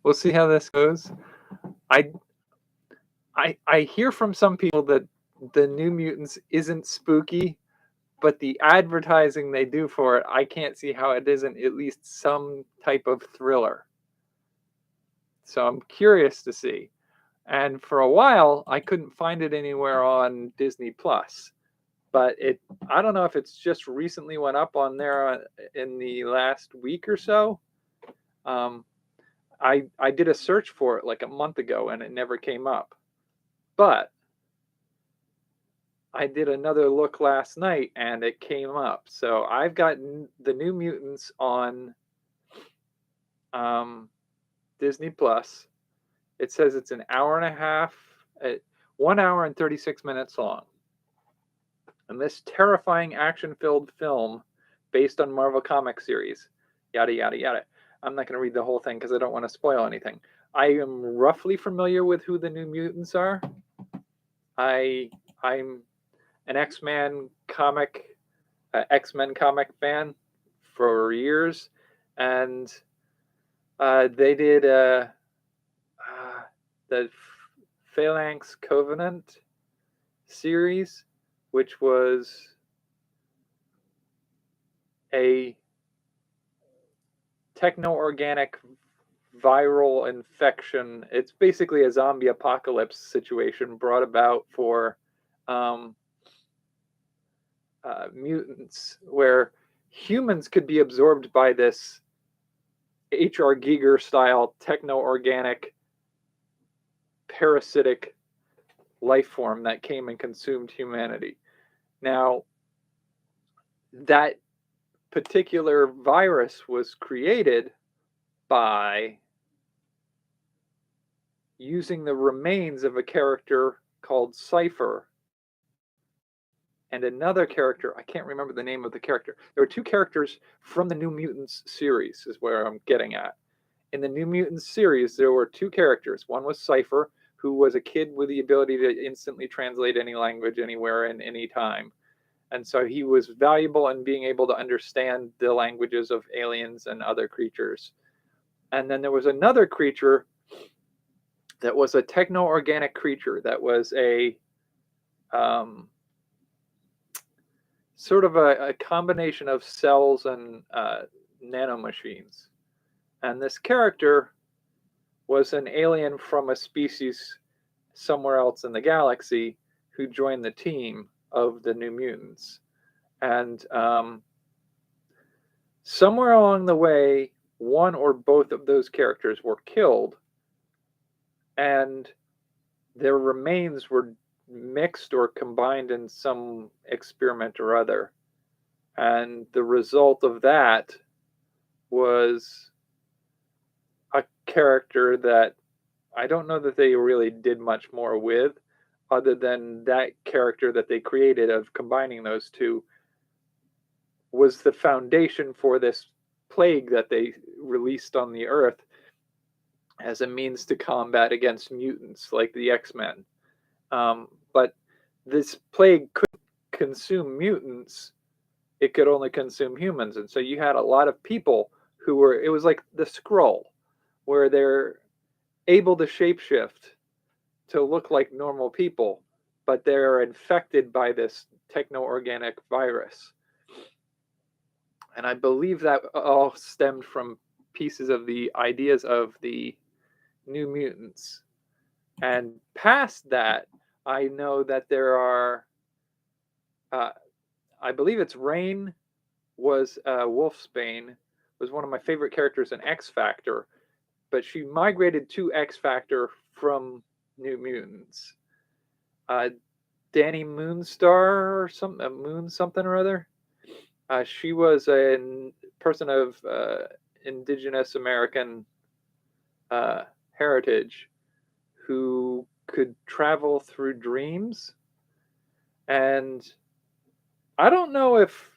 we'll see how this goes. I I hear from some people that the New Mutants isn't spooky, but the advertising they do for it, I can't see how it isn't at least some type of thriller. So I'm curious to see. And for a while, I couldn't find it anywhere on Disney Plus. But I don't know if it's just recently went up on there in the last week or so. Um, I did a search for it like a month ago and it never came up. But I did another look last night and it came up. So I've got the New Mutants on Disney Plus. It says it's an hour and a half, 1 hour and 36 minutes long. And this terrifying action-filled film based on Marvel comic series, yada, yada, yada. I'm not going to read the whole thing because I don't want to spoil anything. I am roughly familiar with who the New Mutants are. I'm an X-Men comic fan for years, and they did the Phalanx Covenant series, which was a techno-organic viral infection. It's basically a zombie apocalypse situation brought about for mutants, where humans could be absorbed by this H.R. Giger style techno-organic parasitic life form that came and consumed humanity. Now, that particular virus was created by using the remains of a character called Cypher and another character. I can't remember the name of the character. There were two characters from the New Mutants series, is where I'm getting at. In the New Mutants series, there were two characters. One was Cypher, who was a kid with the ability to instantly translate any language anywhere and any time. And so he was valuable in being able to understand the languages of aliens and other creatures. And then there was another creature that was a techno-organic creature that was a sort of a combination of cells and nanomachines. And this character was an alien from a species somewhere else in the galaxy who joined the team of the New Mutants. And somewhere along the way, one or both of those characters were killed, and their remains were mixed or combined in some experiment or other. And the result of that was a character that I don't know that they really did much more with, other than that character that they created of combining those two was the foundation for this plague that they released on the Earth as a means to combat against mutants like the X-Men. But this plague couldn't consume mutants. It could only consume humans. And so you had a lot of people who were, it was like the Skrull, where they're able to shapeshift to look like normal people, but they're infected by this techno-organic virus. And I believe that all stemmed from pieces of the ideas of the New Mutants. And past that, I know that there are, I believe it's Rain was Wolfsbane, was one of my favorite characters in X Factor, but she migrated to X Factor from New Mutants. Danny Moonstar or Moon something or other. She was a person of indigenous American heritage who could travel through dreams. And I don't know if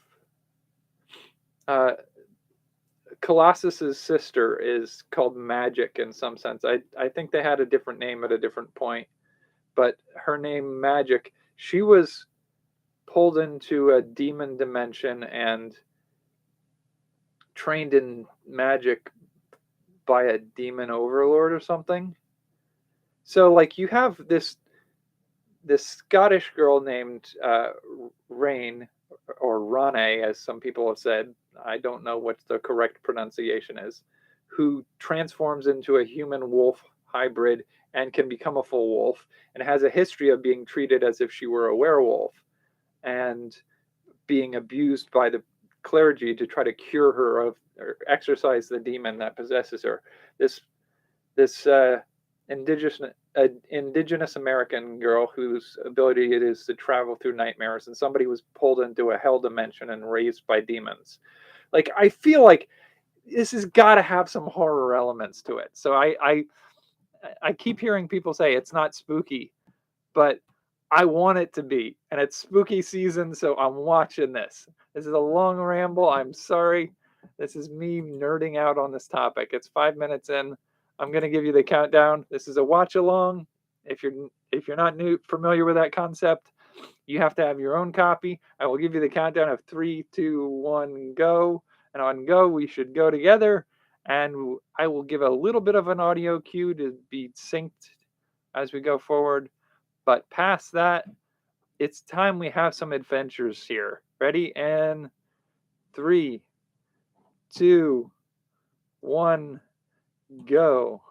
Colossus's sister is called Magic in some sense. I think they had a different name at a different point, but her name Magic, she was pulled into a demon dimension and trained in magic by a demon overlord or something. So like you have this Scottish girl named Rain, or Rane, as some people have said. I don't know what the correct pronunciation is. Who transforms into a human wolf hybrid and can become a full wolf, and has a history of being treated as if she were a werewolf and being abused by the clergy to try to cure her of or exorcise the demon that possesses her. This indigenous indigenous American girl whose ability it is to travel through nightmares, and somebody was pulled into a hell dimension and raised by demons. Like I feel like this has got to have some horror elements to it. So I keep hearing people say it's not spooky, but I want it to be, and it's spooky season, so I'm watching this. This is a long ramble. I'm sorry. This is me nerding out on this topic. It's 5 minutes in. I'm gonna give you the countdown. This is a watch along. If you're not familiar with that concept, you have to have your own copy. I will give you the countdown of 3, 2, 1, go. And on go, we should go together. And I will give a little bit of an audio cue to be synced as we go forward. But past that, it's time we have some adventures here. Ready? And 3, 2, 1, go.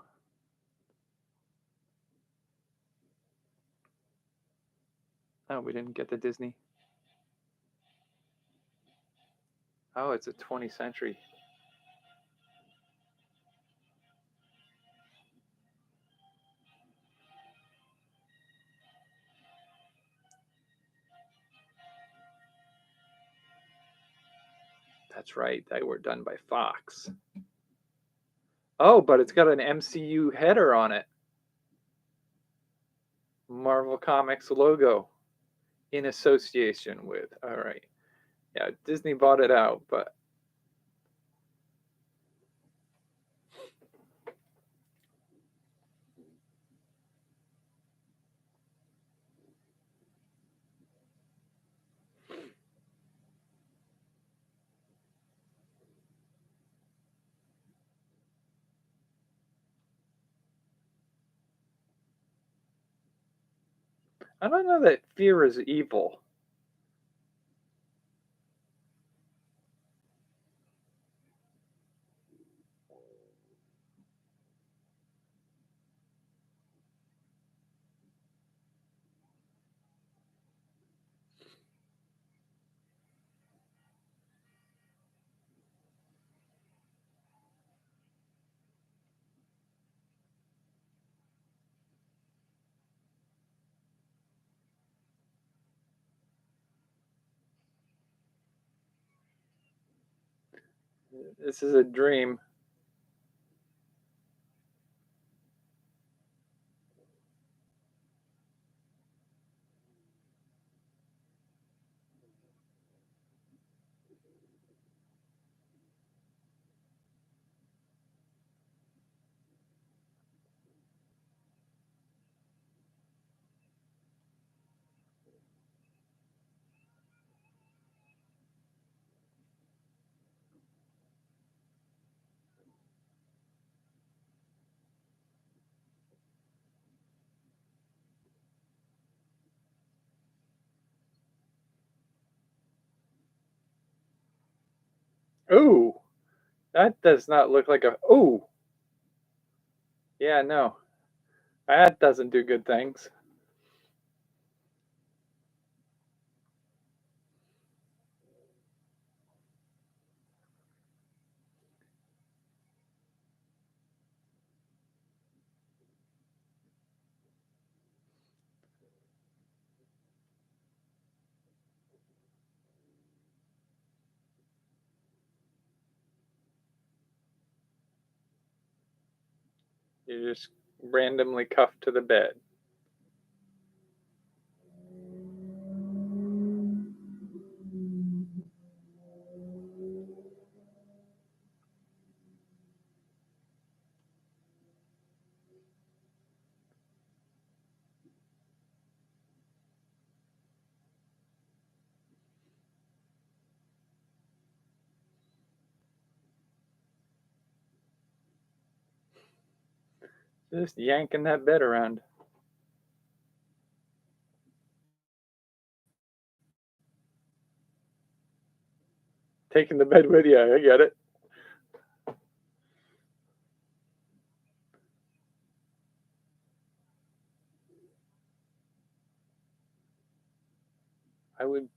Oh, we didn't get the Disney. Oh, it's a 20th century. That's right. They were done by Fox. Oh, but it's got an MCU header on it. Marvel Comics logo in association with. All right. Yeah, Disney bought it out, but I don't know that fear is evil. This is a dream. Ooh, that does not look like a. Ooh, yeah, no, that doesn't do good things. You're just randomly cuffed to the bed. Just yanking that bed around. Taking the bed with you. I get it. I would.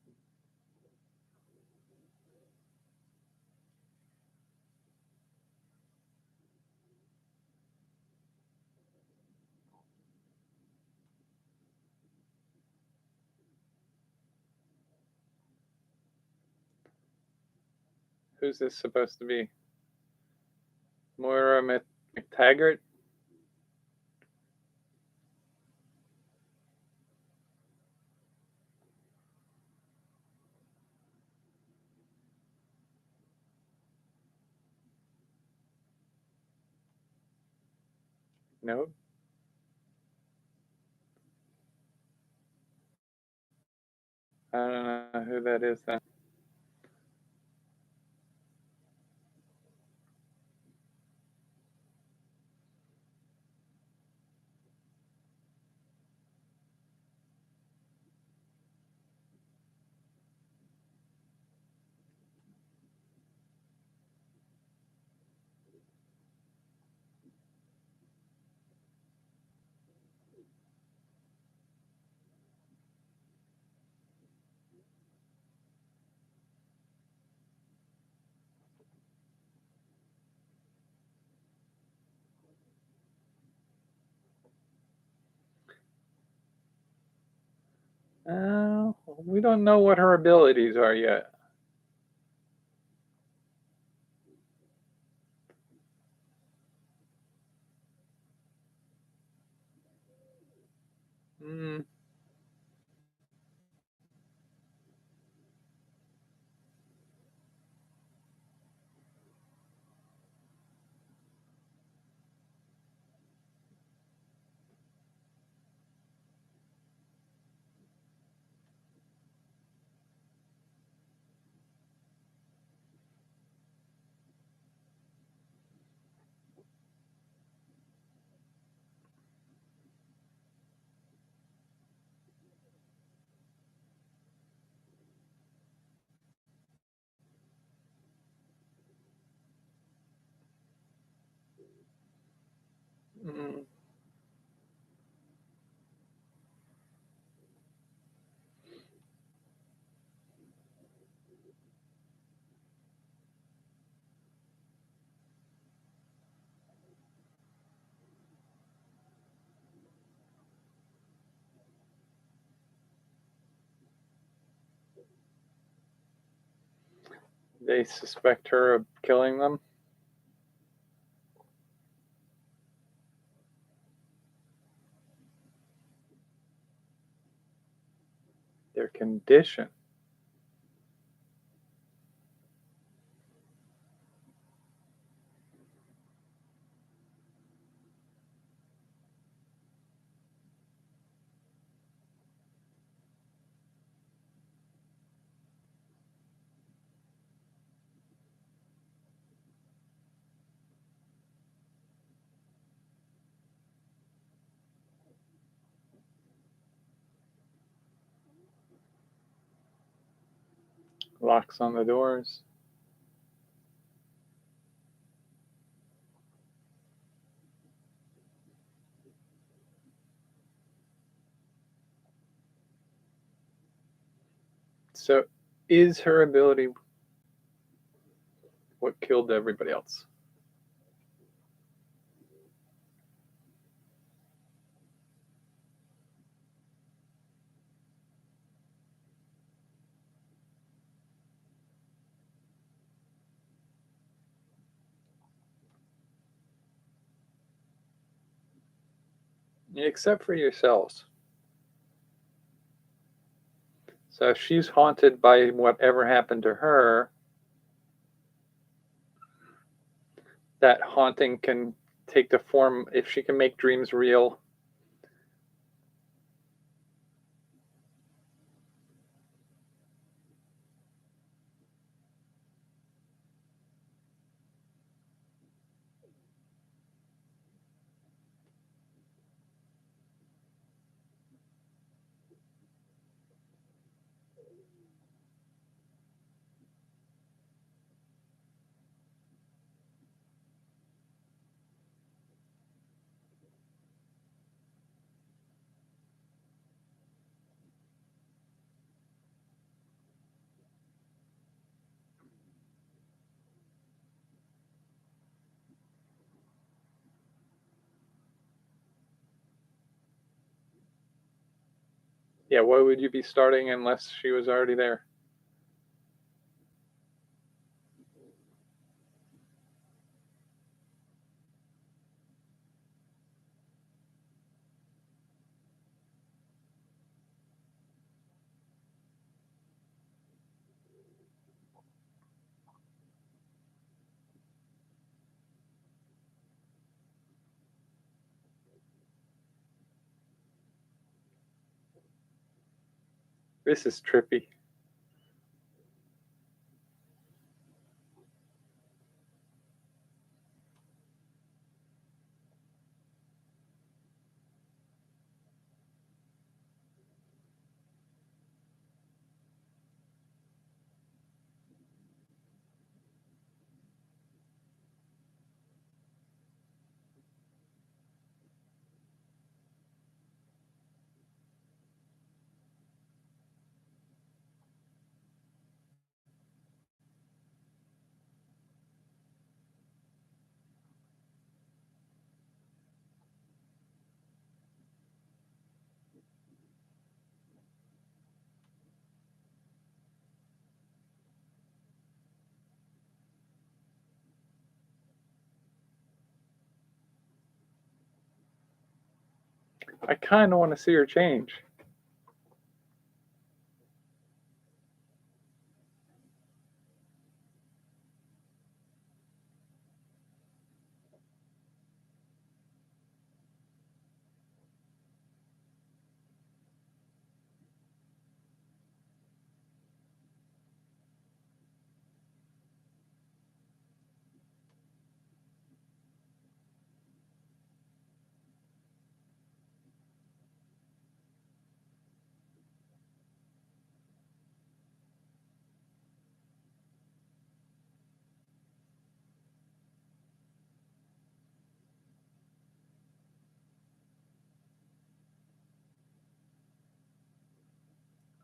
Who's this supposed to be? Moira McTaggart? No. I don't know who that is then. We don't know what her abilities are yet. Mm, mm. They suspect her of killing them. Their condition. Locks on the doors. So, is her ability what killed everybody else? Except for yourselves. So if she's haunted by whatever happened to her, that haunting can take the form, if she can make dreams real. Yeah, why would you be starting unless she was already there? This is trippy. I kind of want to see her change.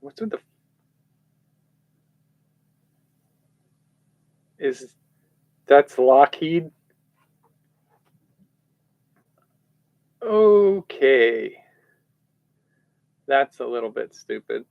What's with the is that's Lockheed? Okay, that's a little bit stupid.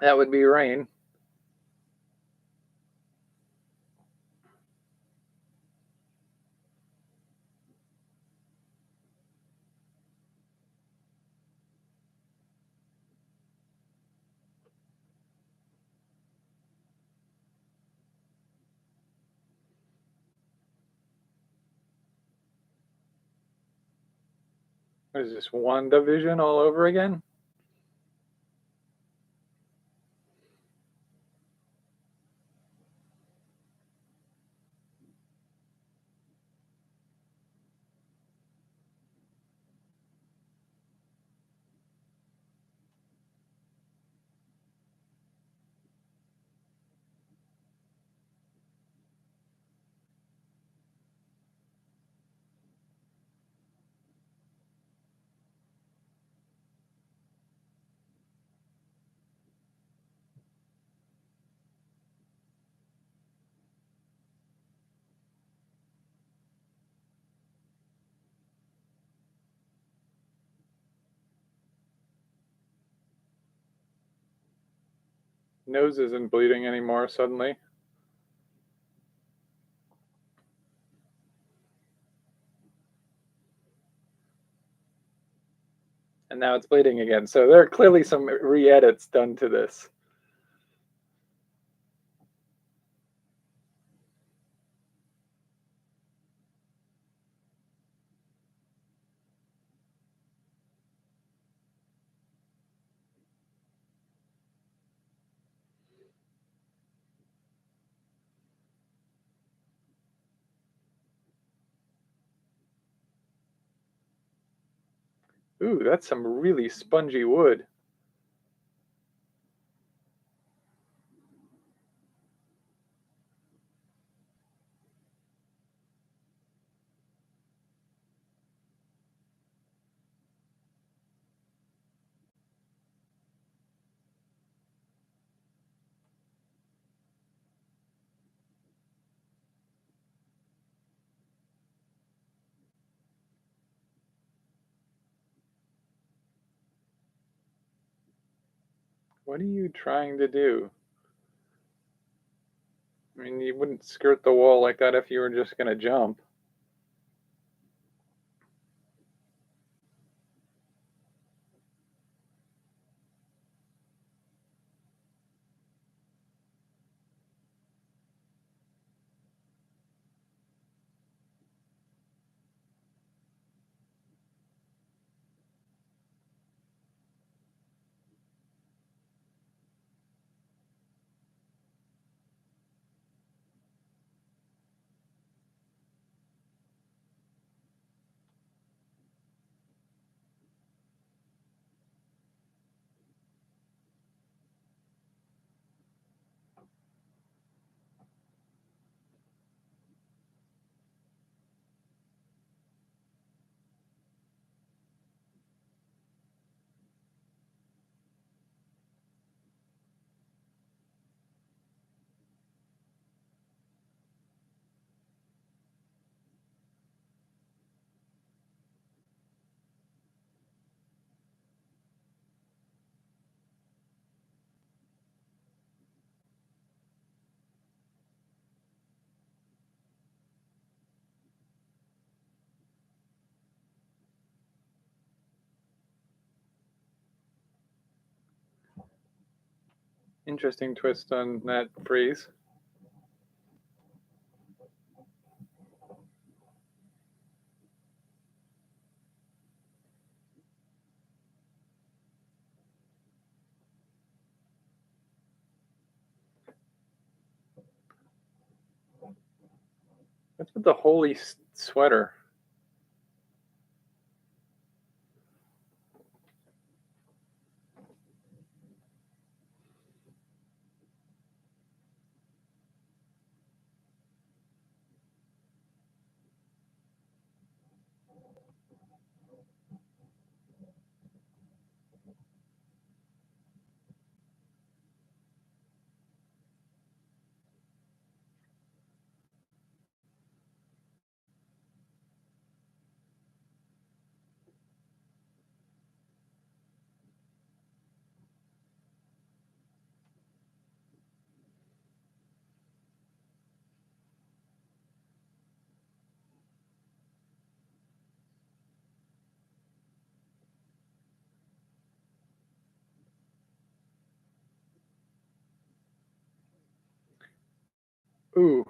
That would be Rain. What is this, WandaVision all over again? nose isn't bleeding anymore suddenly. And now it's bleeding again. So there are clearly some re-edits done to this. Ooh, that's some really spongy wood. What are you trying to do? I mean, you wouldn't skirt the wall like that if you were just going to jump. Interesting twist on that phrase. What's with the holy sweater? Ooh.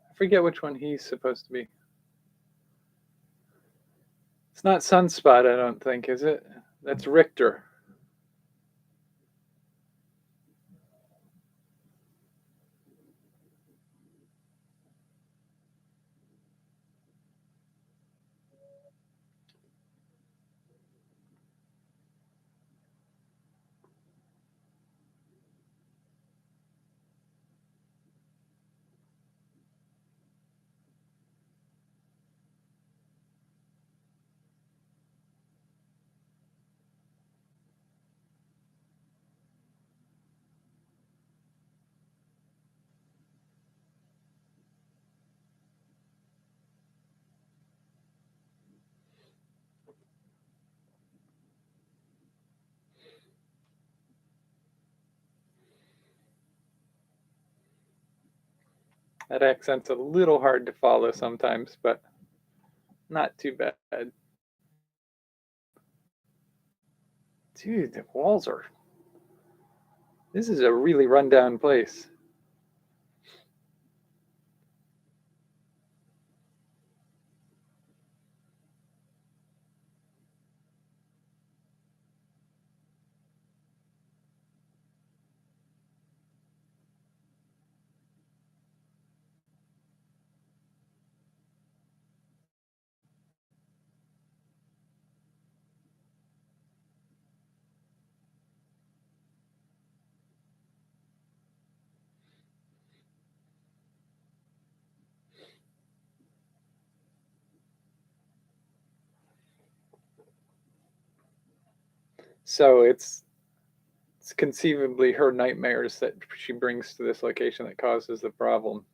I forget which one he's supposed to be. It's not Sunspot, I don't think, is it? That's Richter. That accent's a little hard to follow sometimes, but not too bad. Dude, the walls are. This is a really rundown place. So it's conceivably her nightmares that she brings to this location that causes the problem.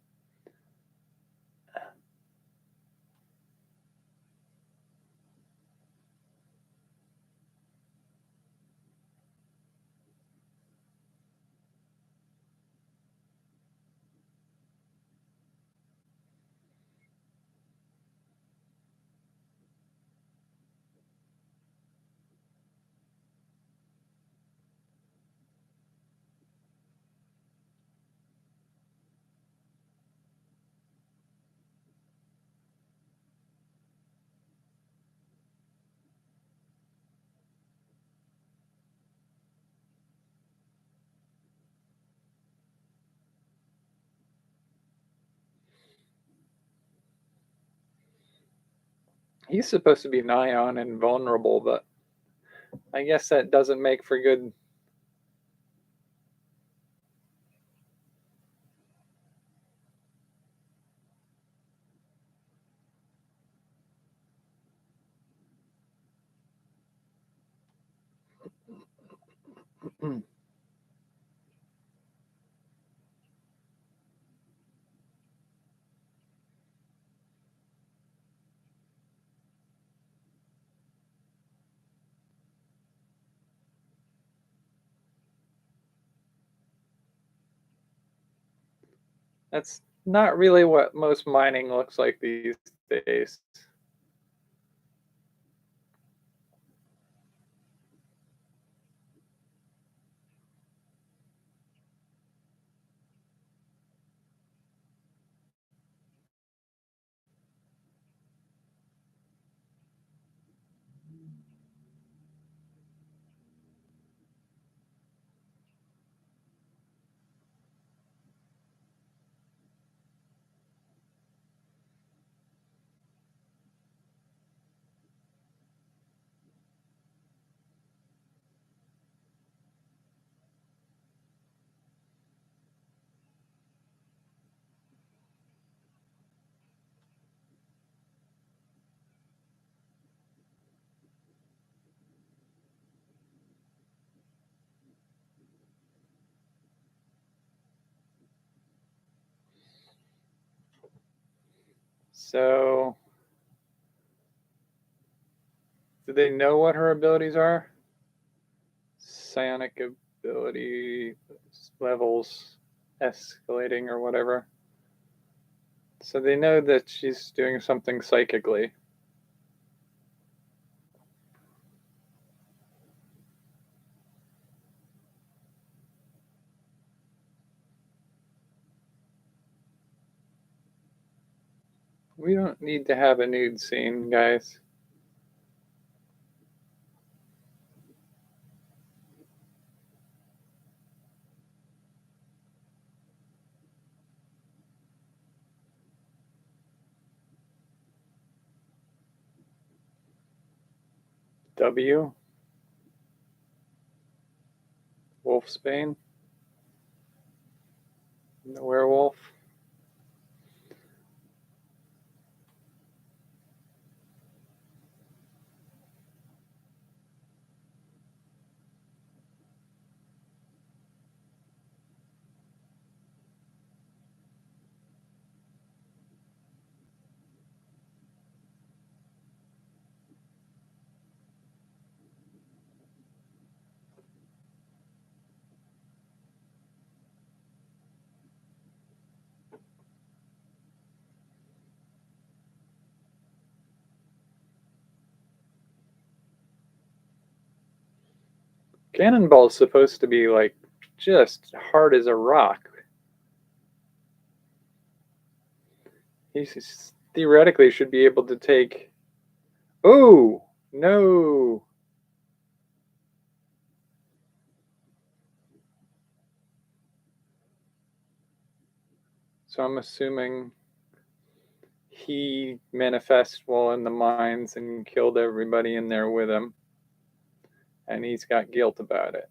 He's supposed to be nigh on invulnerable, but I guess that doesn't make for good. That's not really what most mining looks like these days. So, do they know what her abilities are? Psionic ability levels escalating or whatever. So they know that she's doing something psychically. We don't need to have a nude scene, guys. W. Wolfsbane. The werewolf. Cannonball's supposed to be like just hard as a rock. He theoretically should be able to take. Oh no! So I'm assuming he manifested while in the mines and killed everybody in there with him, and he's got guilt about it.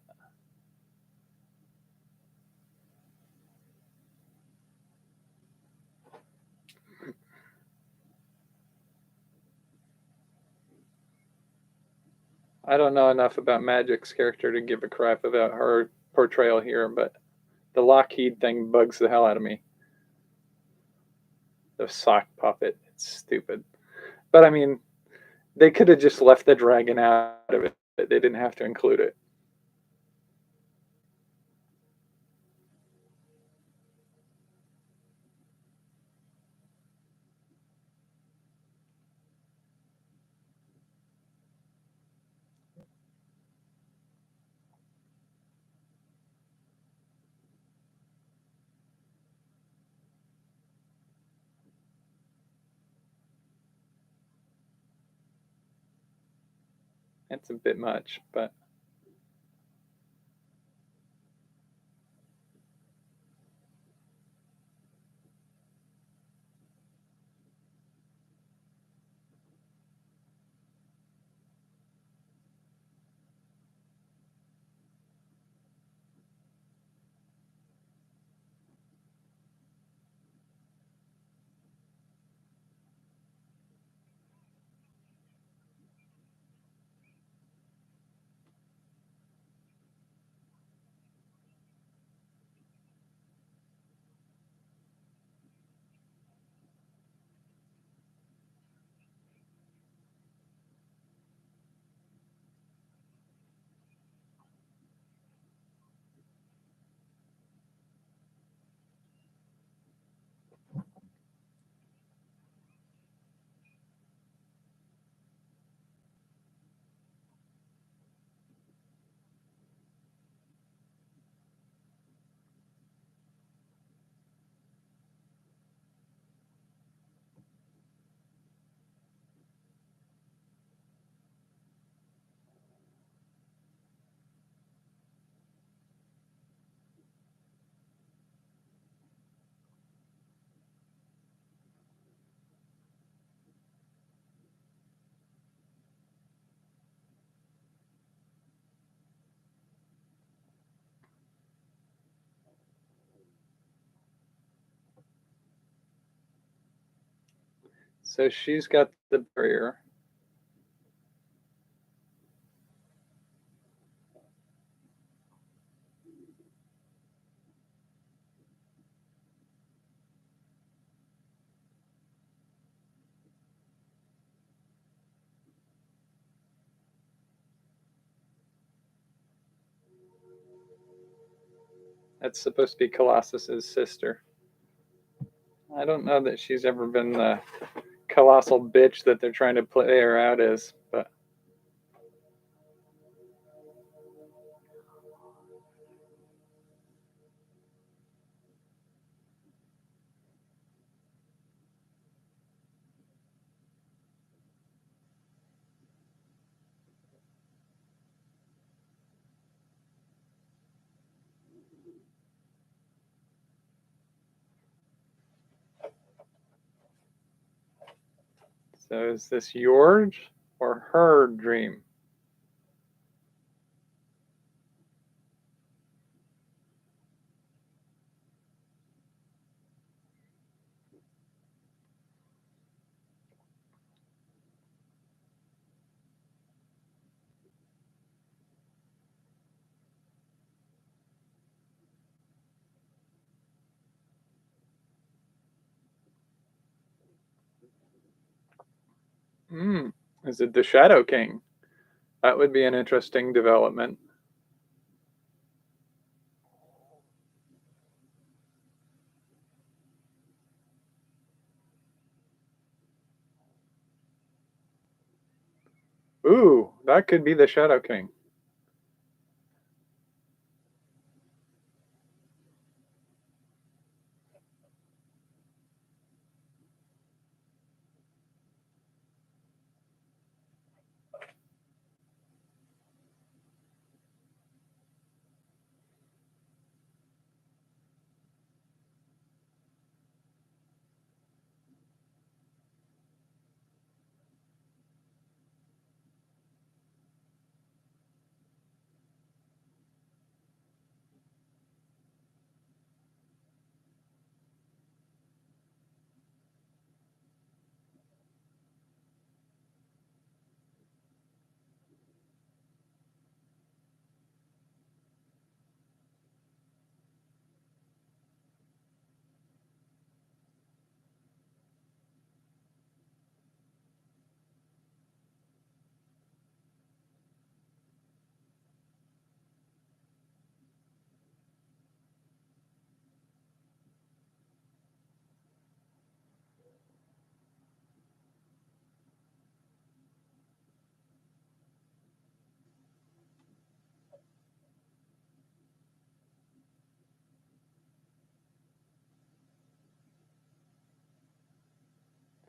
I don't know enough about Magic's character to give a crap about her portrayal here, but the Lockheed thing bugs the hell out of me. The sock puppet, it's stupid. But I mean, they could have just left the dragon out of it. They didn't have to include it. It's a bit much, but so she's got the barrier. That's supposed to be Colossus's sister. I don't know that she's ever been the colossal bitch that they're trying to play her out as, but so is this yours or her dream? Hmm. Is it the Shadow King? That would be an interesting development. Ooh, that could be the Shadow King.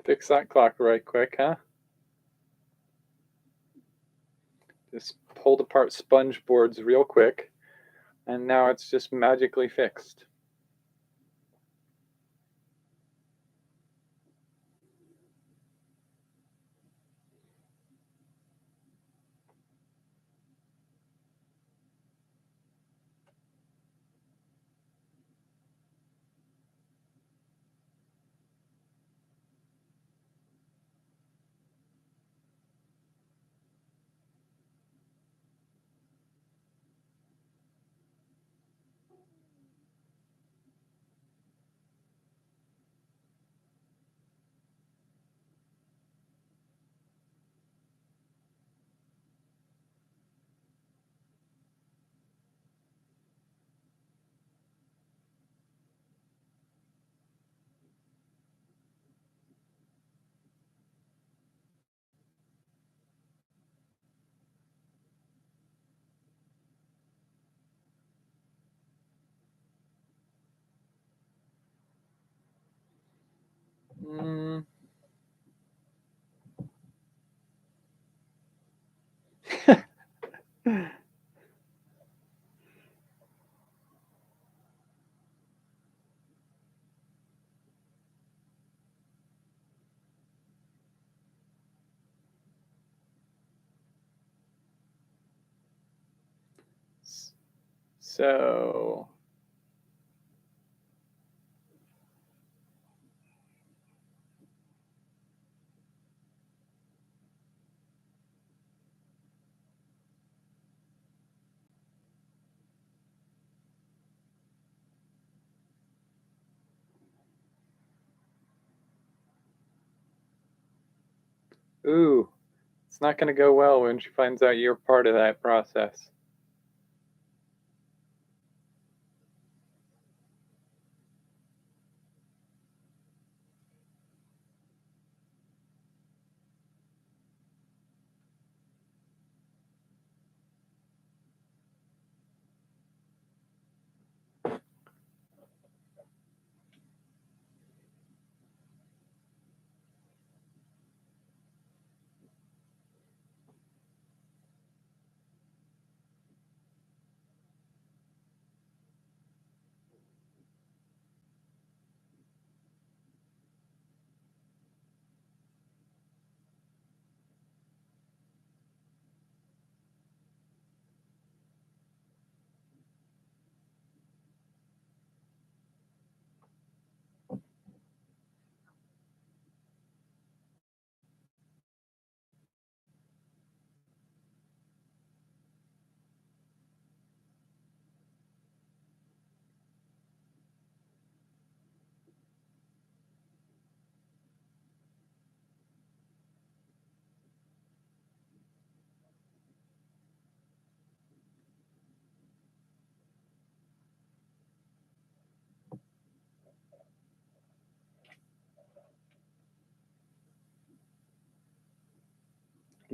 Fix that clock right quick, huh? Just pulled apart sponge boards real quick, and now it's just magically fixed. Mm. So, ooh, it's not going to go well when she finds out you're part of that process.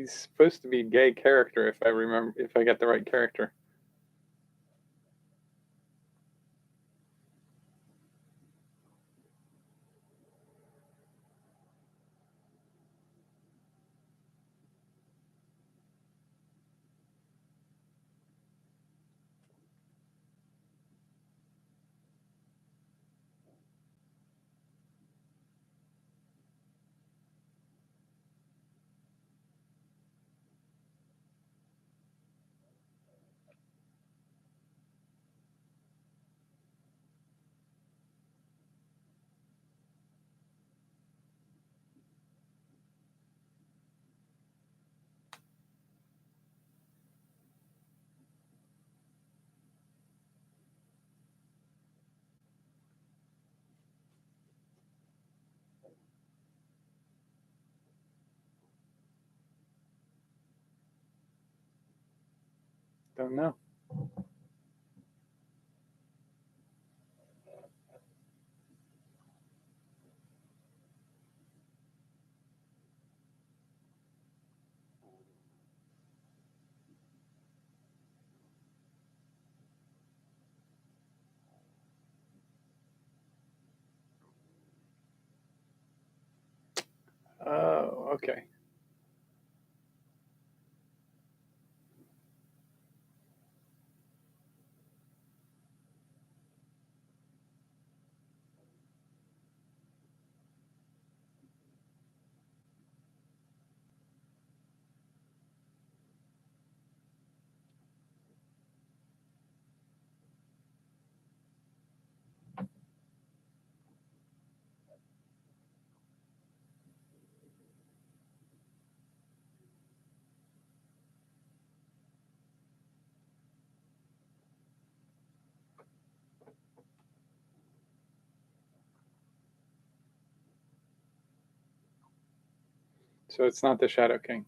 He's supposed to be a gay character, if I get the right character. Don't know. Oh, okay. So it's not the Shadow King.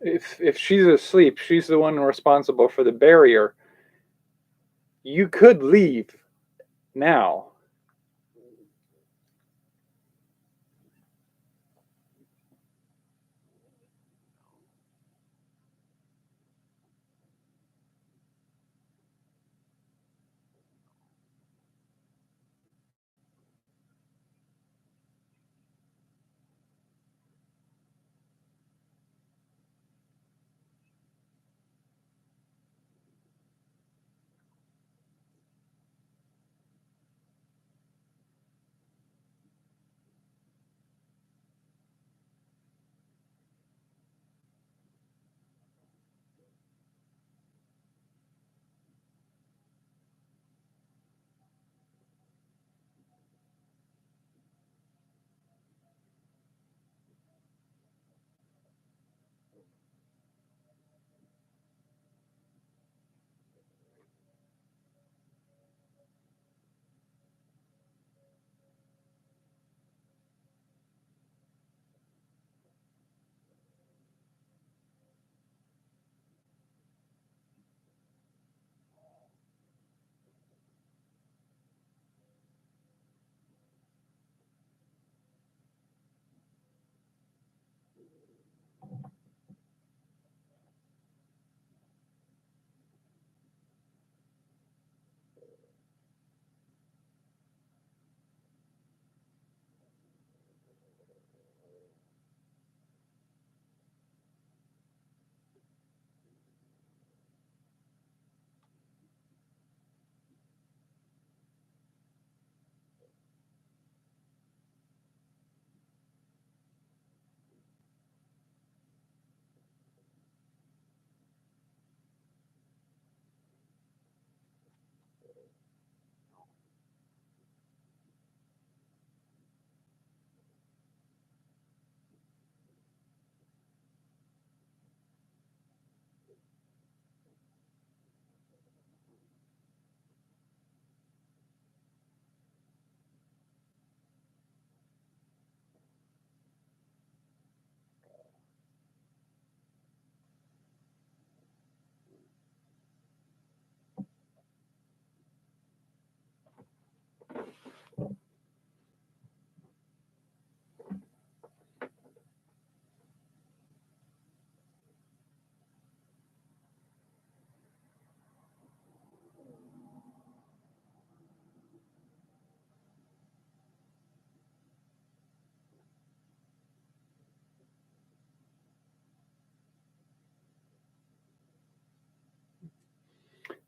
if she's asleep, she's the one responsible for the barrier. You could leave now.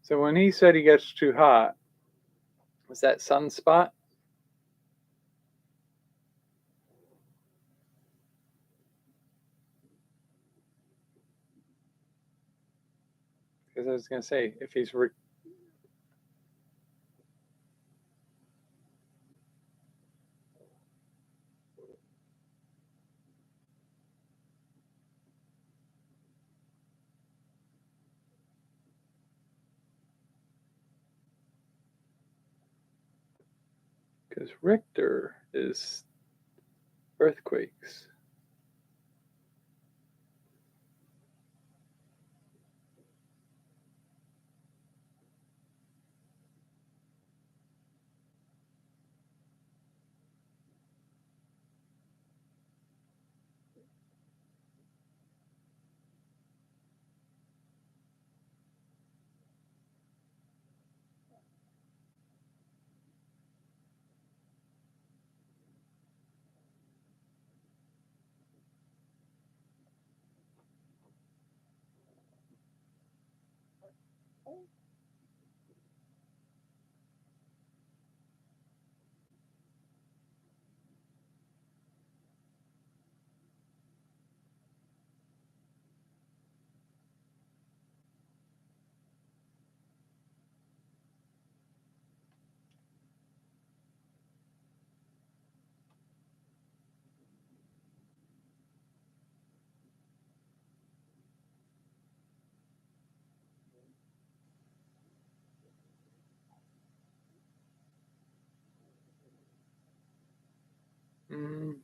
So when he said he gets too hot, was that sunspot? Because I was going to say, if he's because Richter is earthquakes. Mm,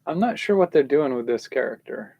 I'm not sure what they're doing with this character.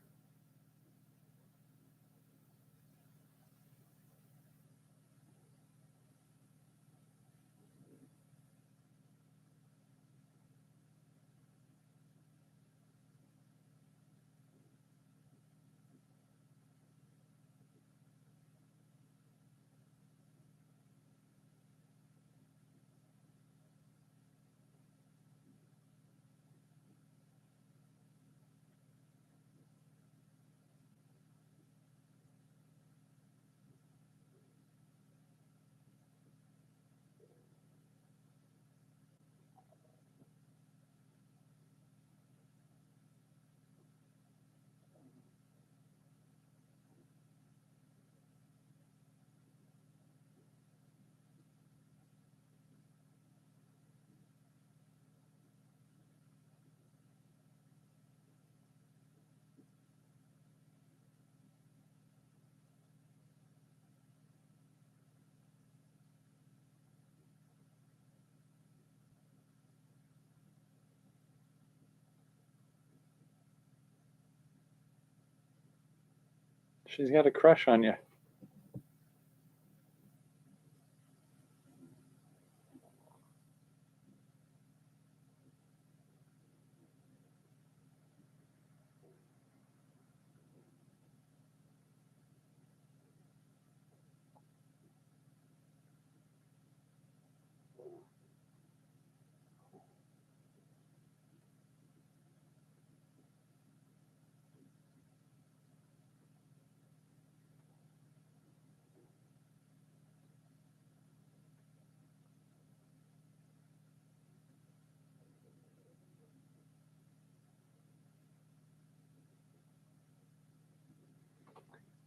She's got a crush on you.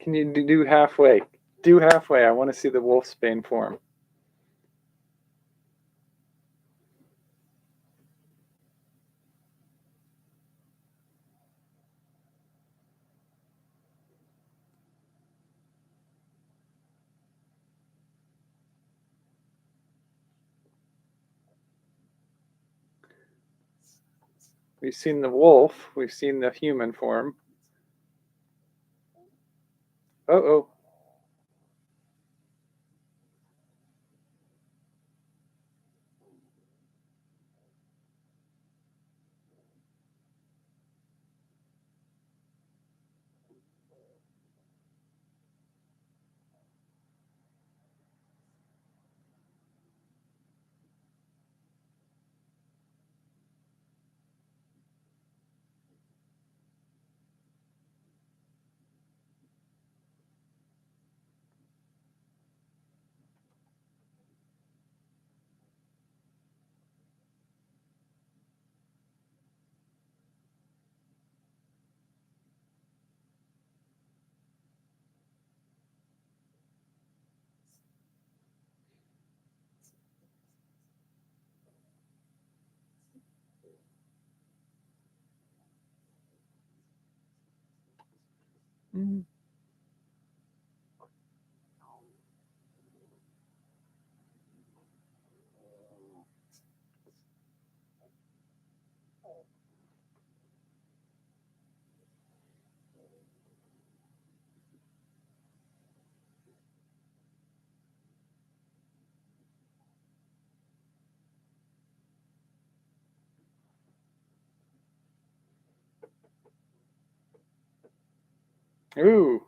Can you do halfway? Do halfway. I want to see the wolfsbane form. We've seen the wolf. We've seen the human form. Oh. Mm. Ooh.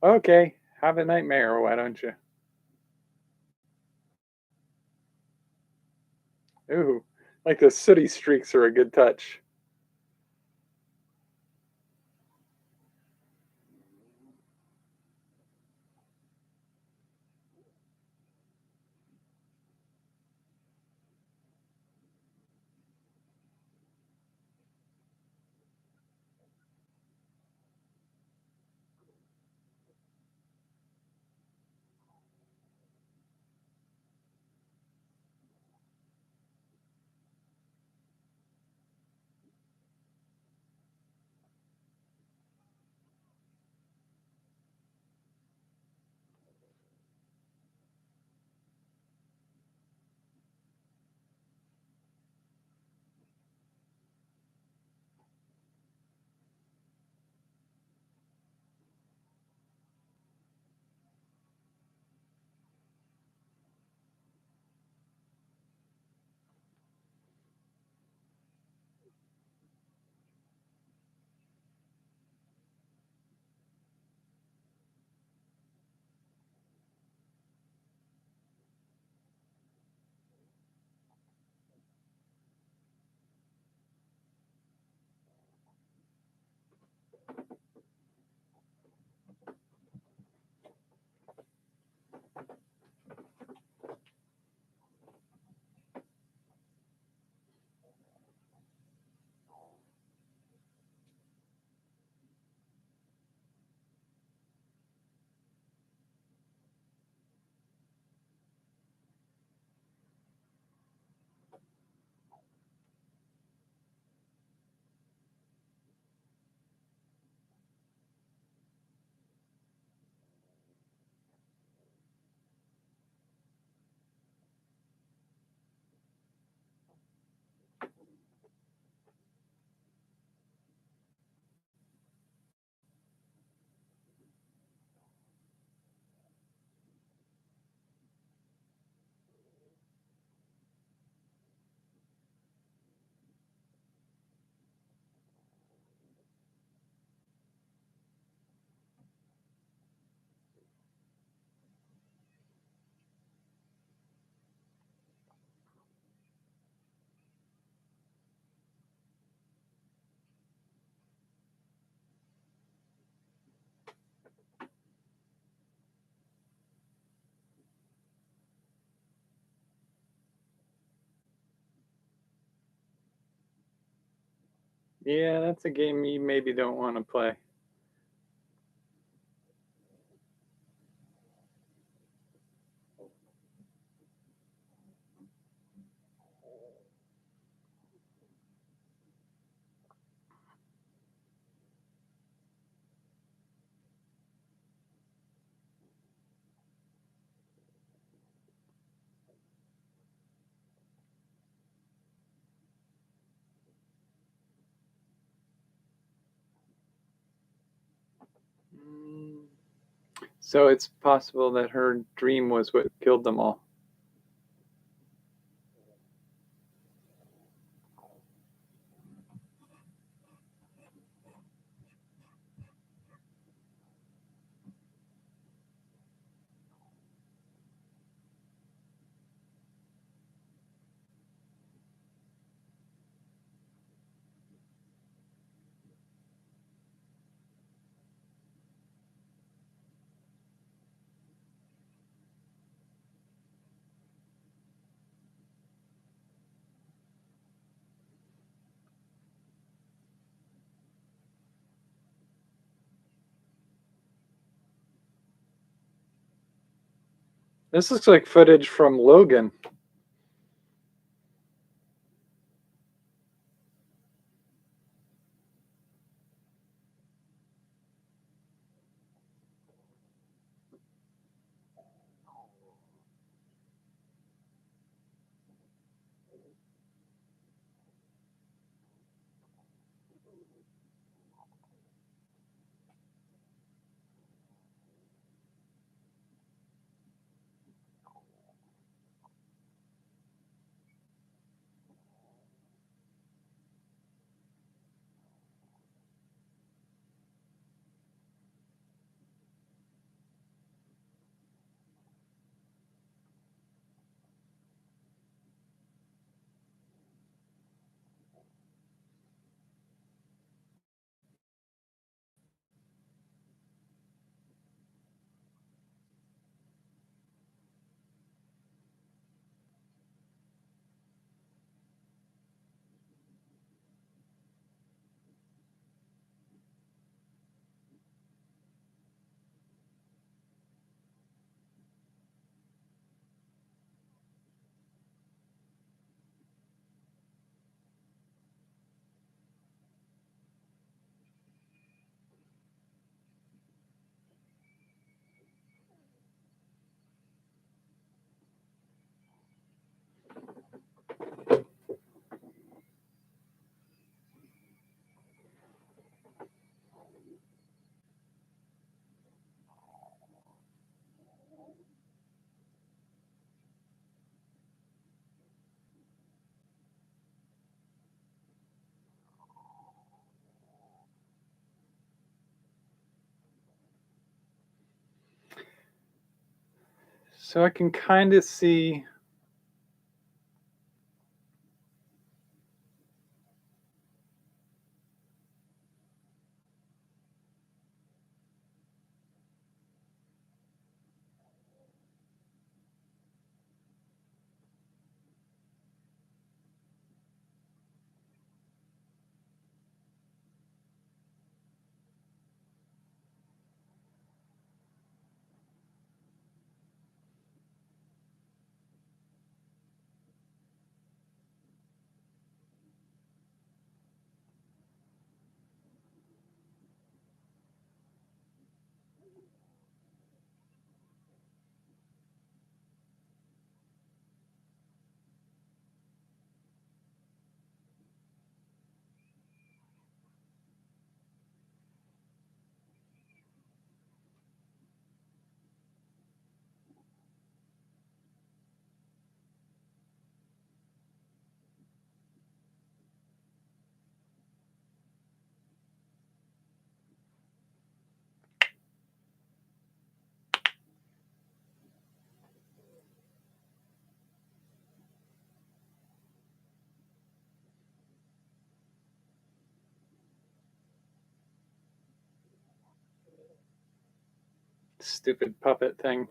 Okay. Have a nightmare, why don't you? Ooh. Like the sooty streaks are a good touch. Yeah, that's a game you maybe don't want to play. So it's possible that her dream was what killed them all. This looks like footage from Logan. So I can kind of see stupid puppet thing.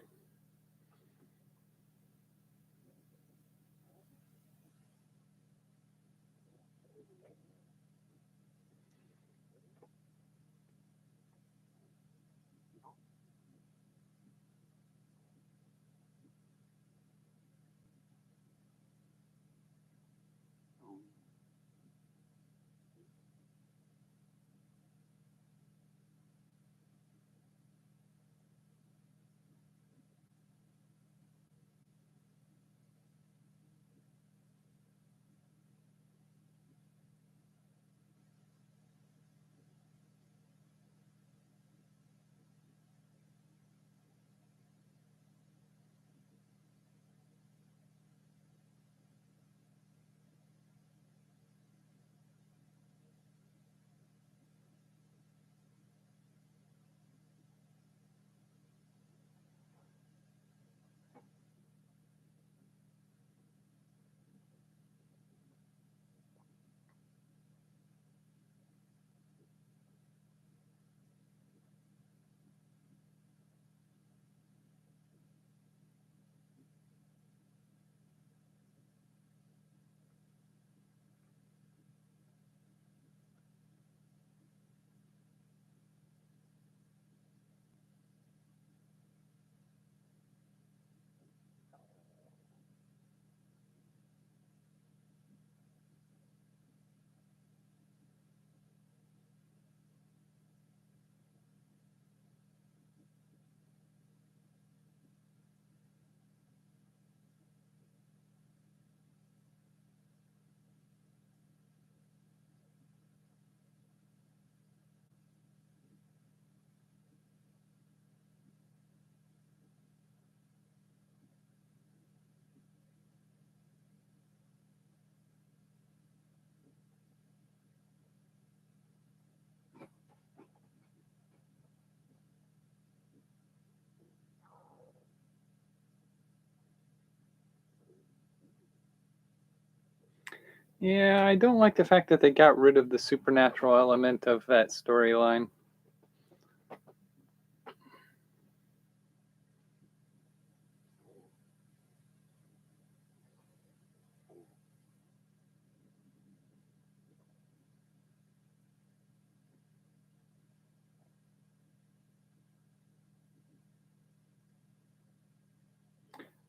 Yeah, I don't like the fact that they got rid of the supernatural element of that storyline.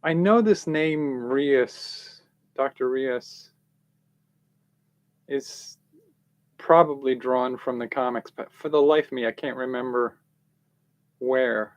I know this name Rios, Dr. Rios, is probably drawn from the comics, but for the life of me, I can't remember where.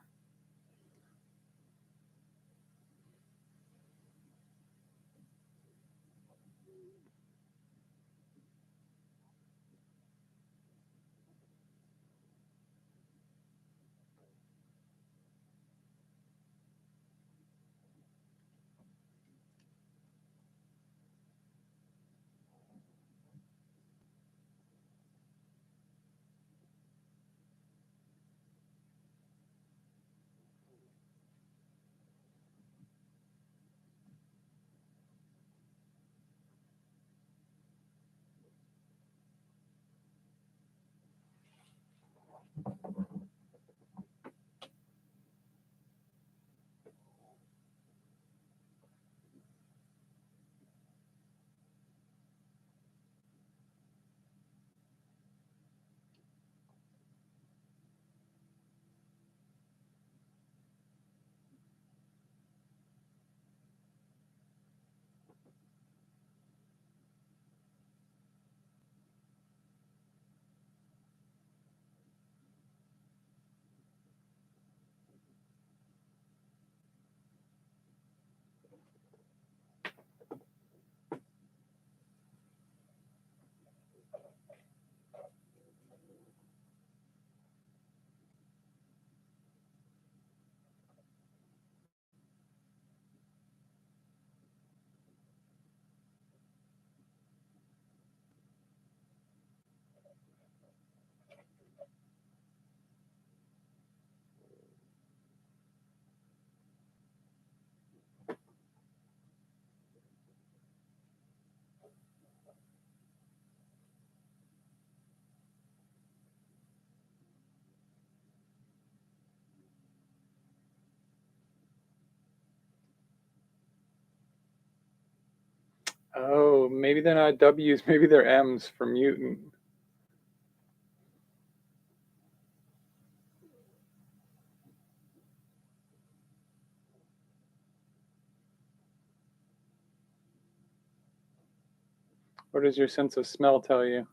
Oh, maybe they're not W's, maybe they're M's for mutant. What does your sense of smell tell you?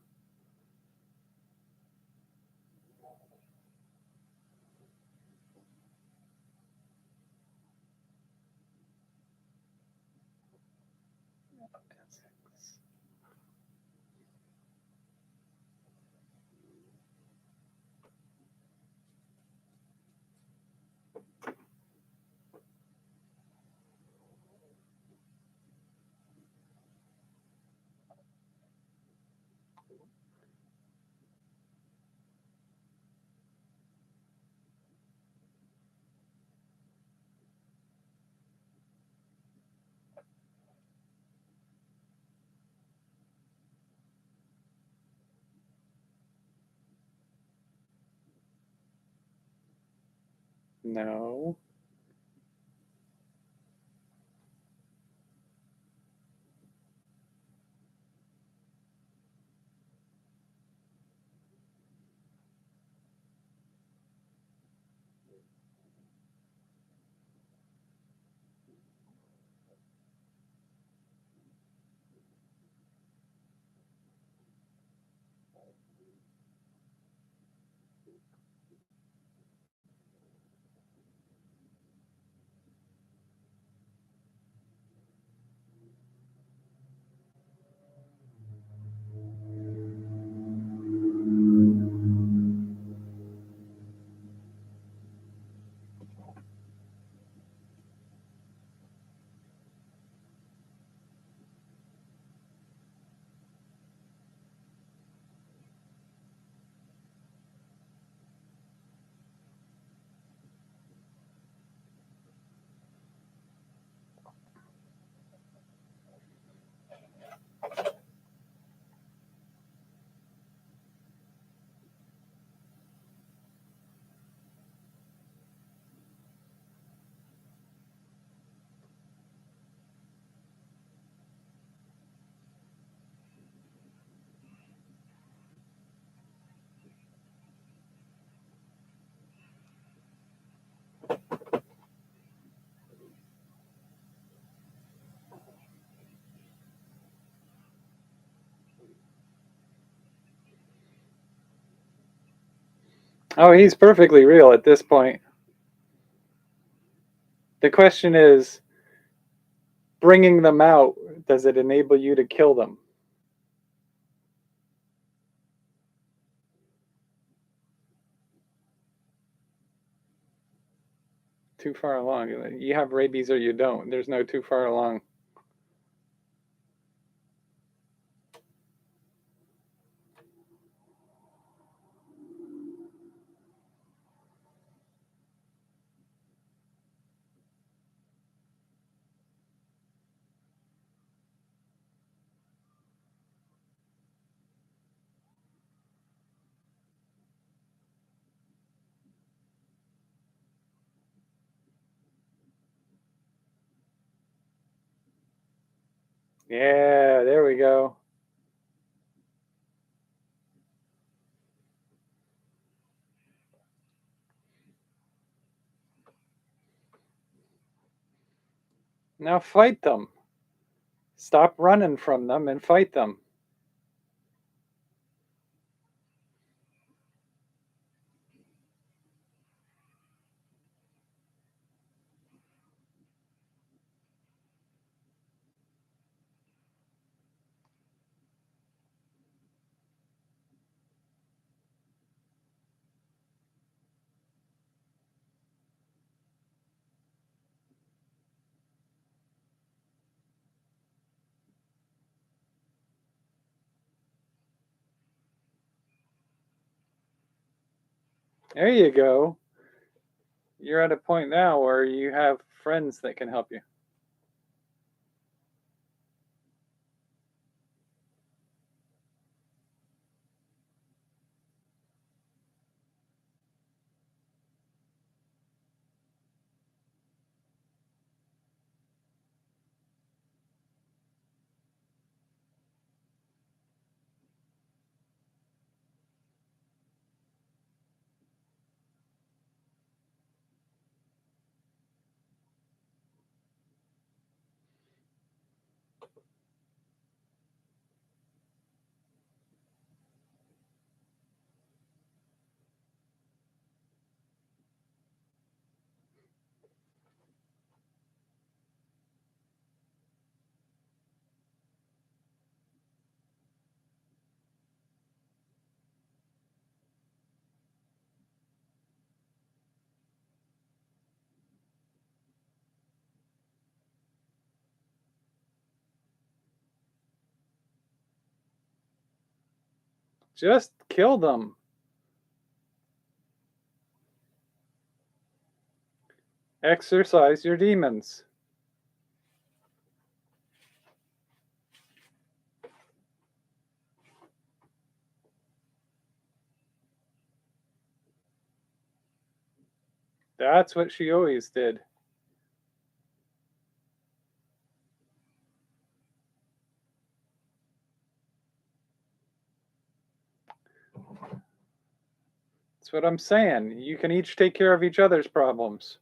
No. Oh, he's perfectly real at this point. The question is, bringing them out, does it enable you to kill them? Too far along. You have rabies or you don't. There's no too far along. Yeah, there we go. Now fight them. Stop running from them and fight them. There you go. You're at a point now where you have friends that can help you. Just kill them. Exercise your demons. That's what she always did. That's what I'm saying. You can each take care of each other's problems.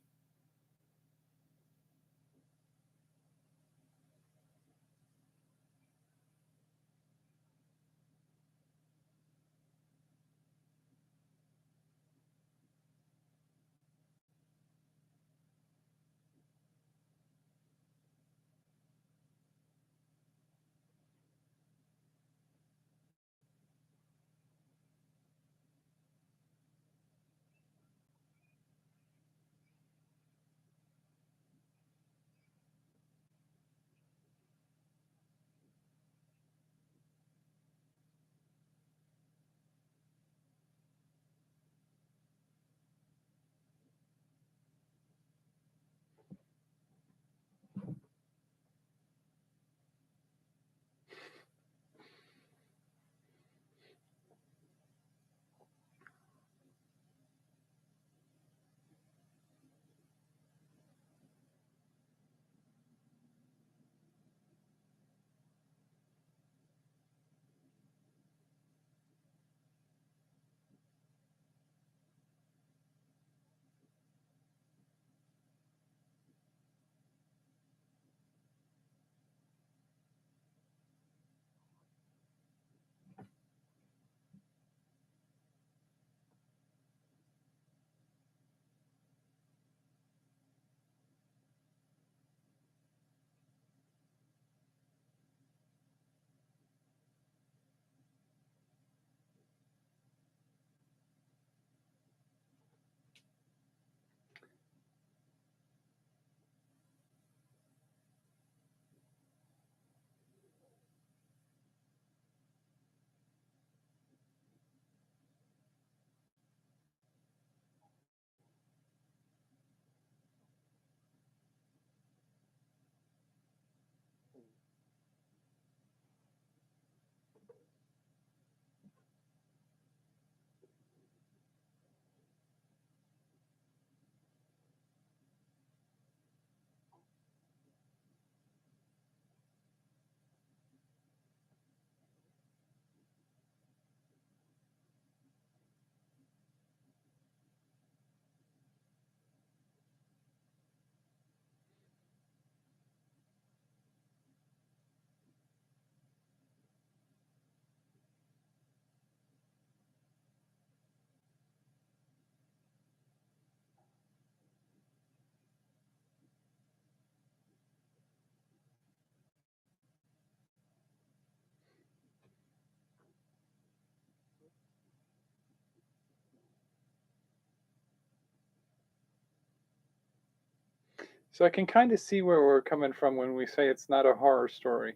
So I can kind of see where we're coming from when we say it's not a horror story.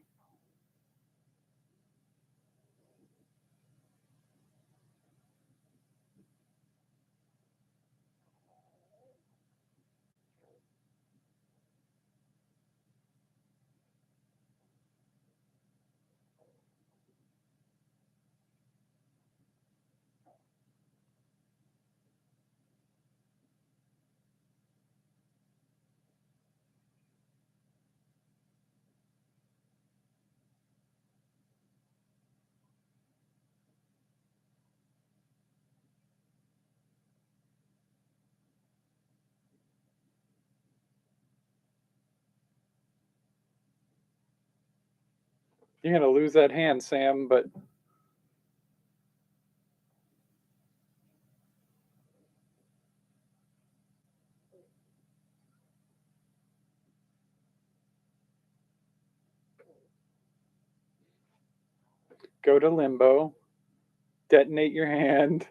You're gonna lose that hand, Sam, but go to limbo, detonate your hand.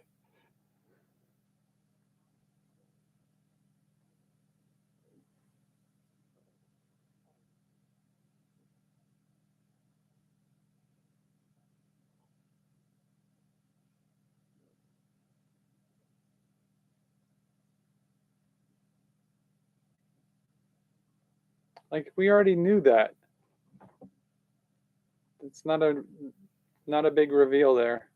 Like we already knew that. It's not a big reveal there.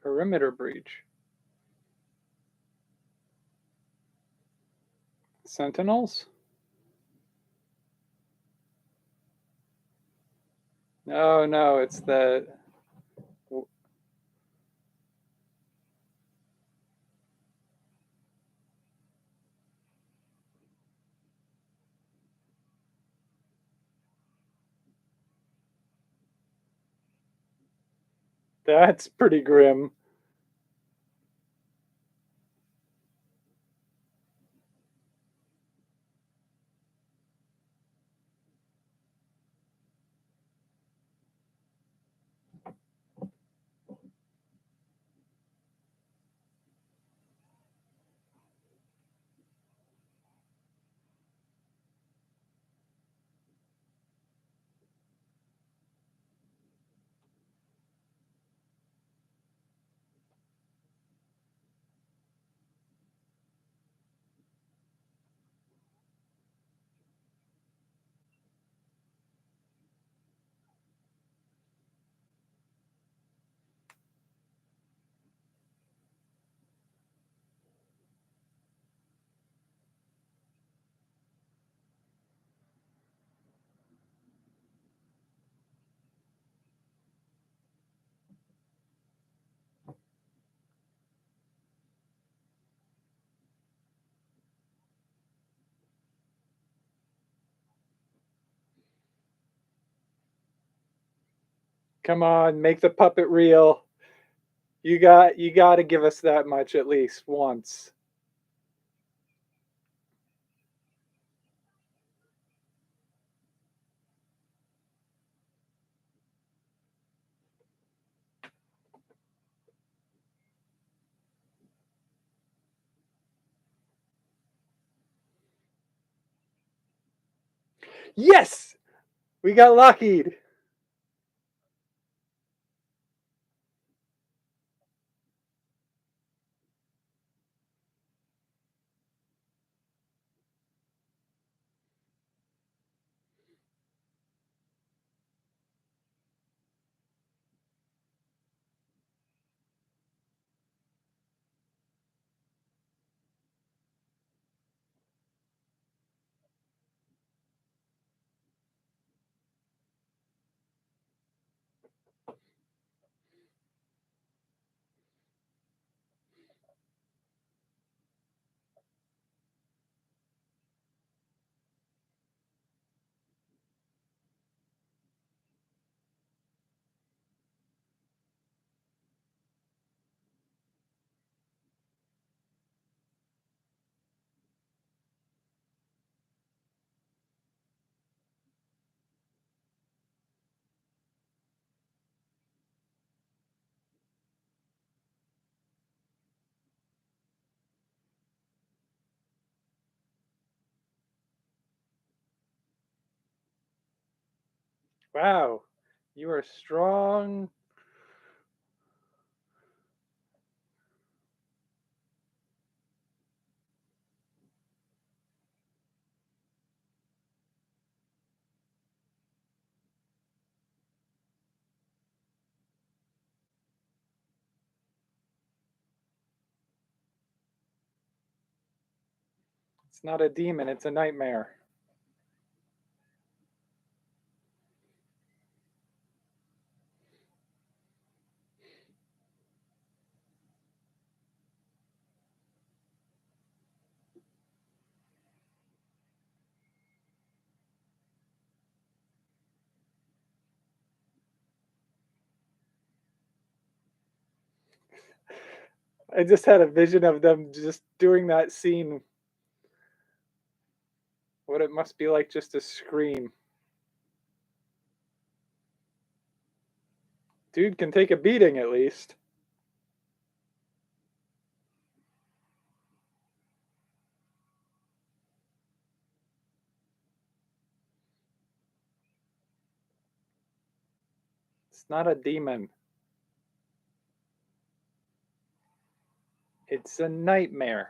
Perimeter breach. Sentinels? No, no, it's the that's pretty grim. Come on, make the puppet real. You got to give us that much at least once. Yes, we got Lockheed. Wow, you are strong. It's not a demon, it's a nightmare. I just had a vision of them just doing that scene. What it must be like just to scream. Dude can take a beating at least. It's not a demon. It's a nightmare.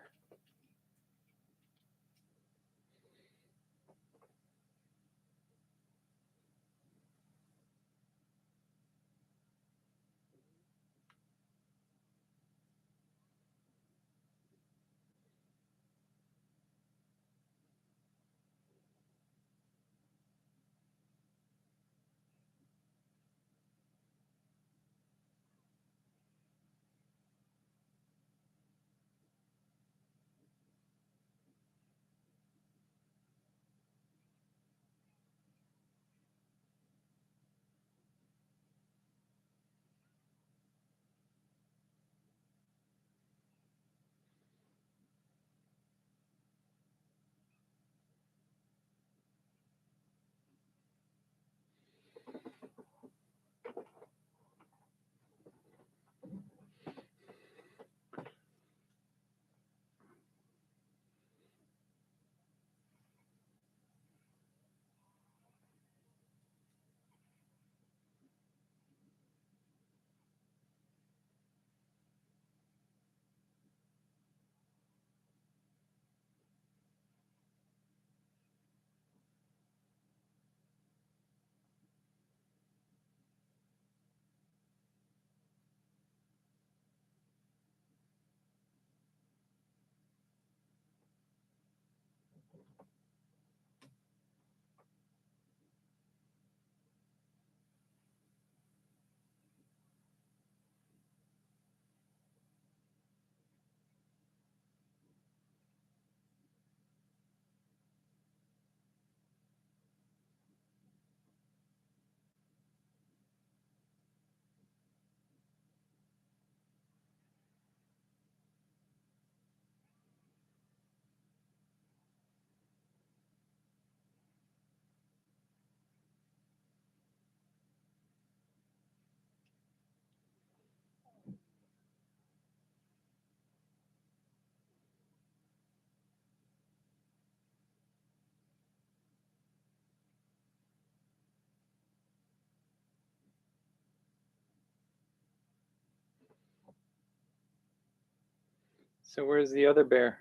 So where's the other bear?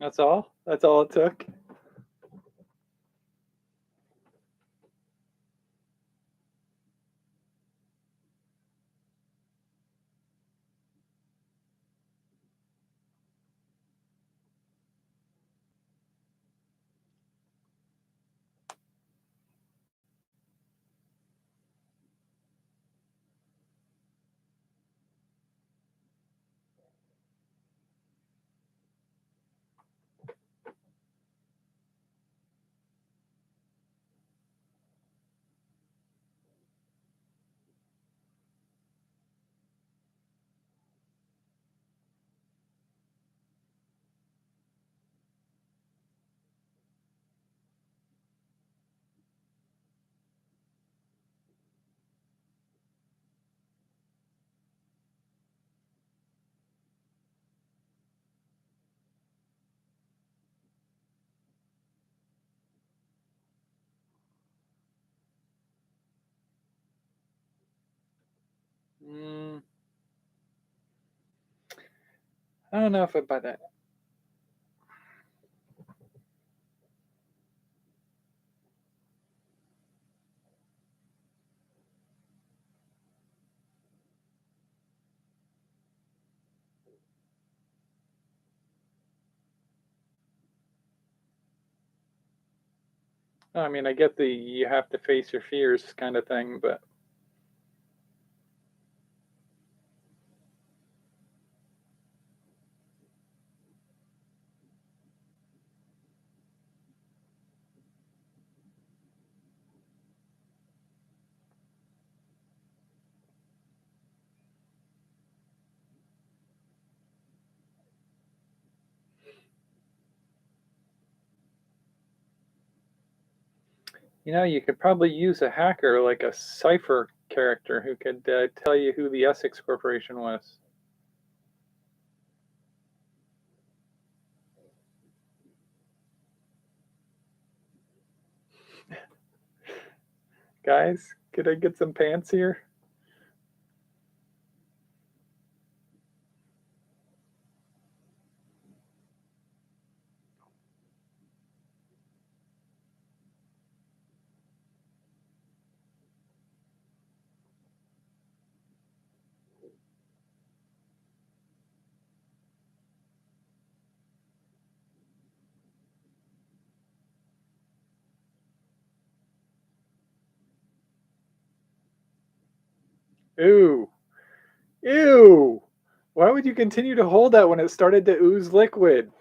That's all? That's all it took? I don't know if I buy that. I mean, I get the you have to face your fears kind of thing, but you could probably use a hacker like a cipher character who could tell you who the Essex Corporation was. Guys, could I get some pants here? Ooh. Ew. Why would you continue to hold that when it started to ooze liquid?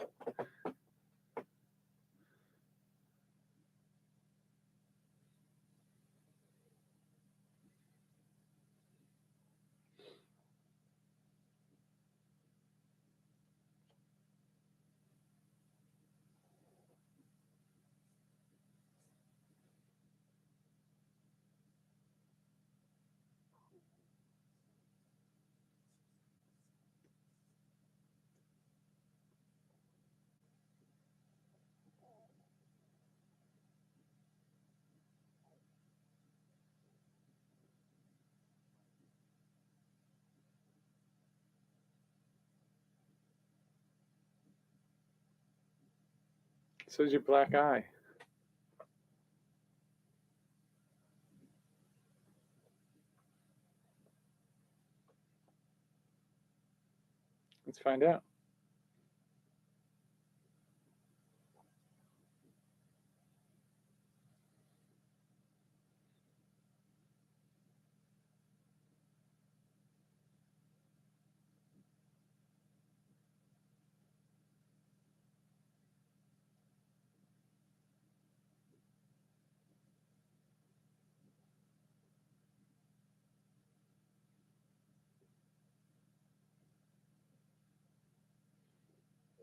So's your black eye. Let's find out.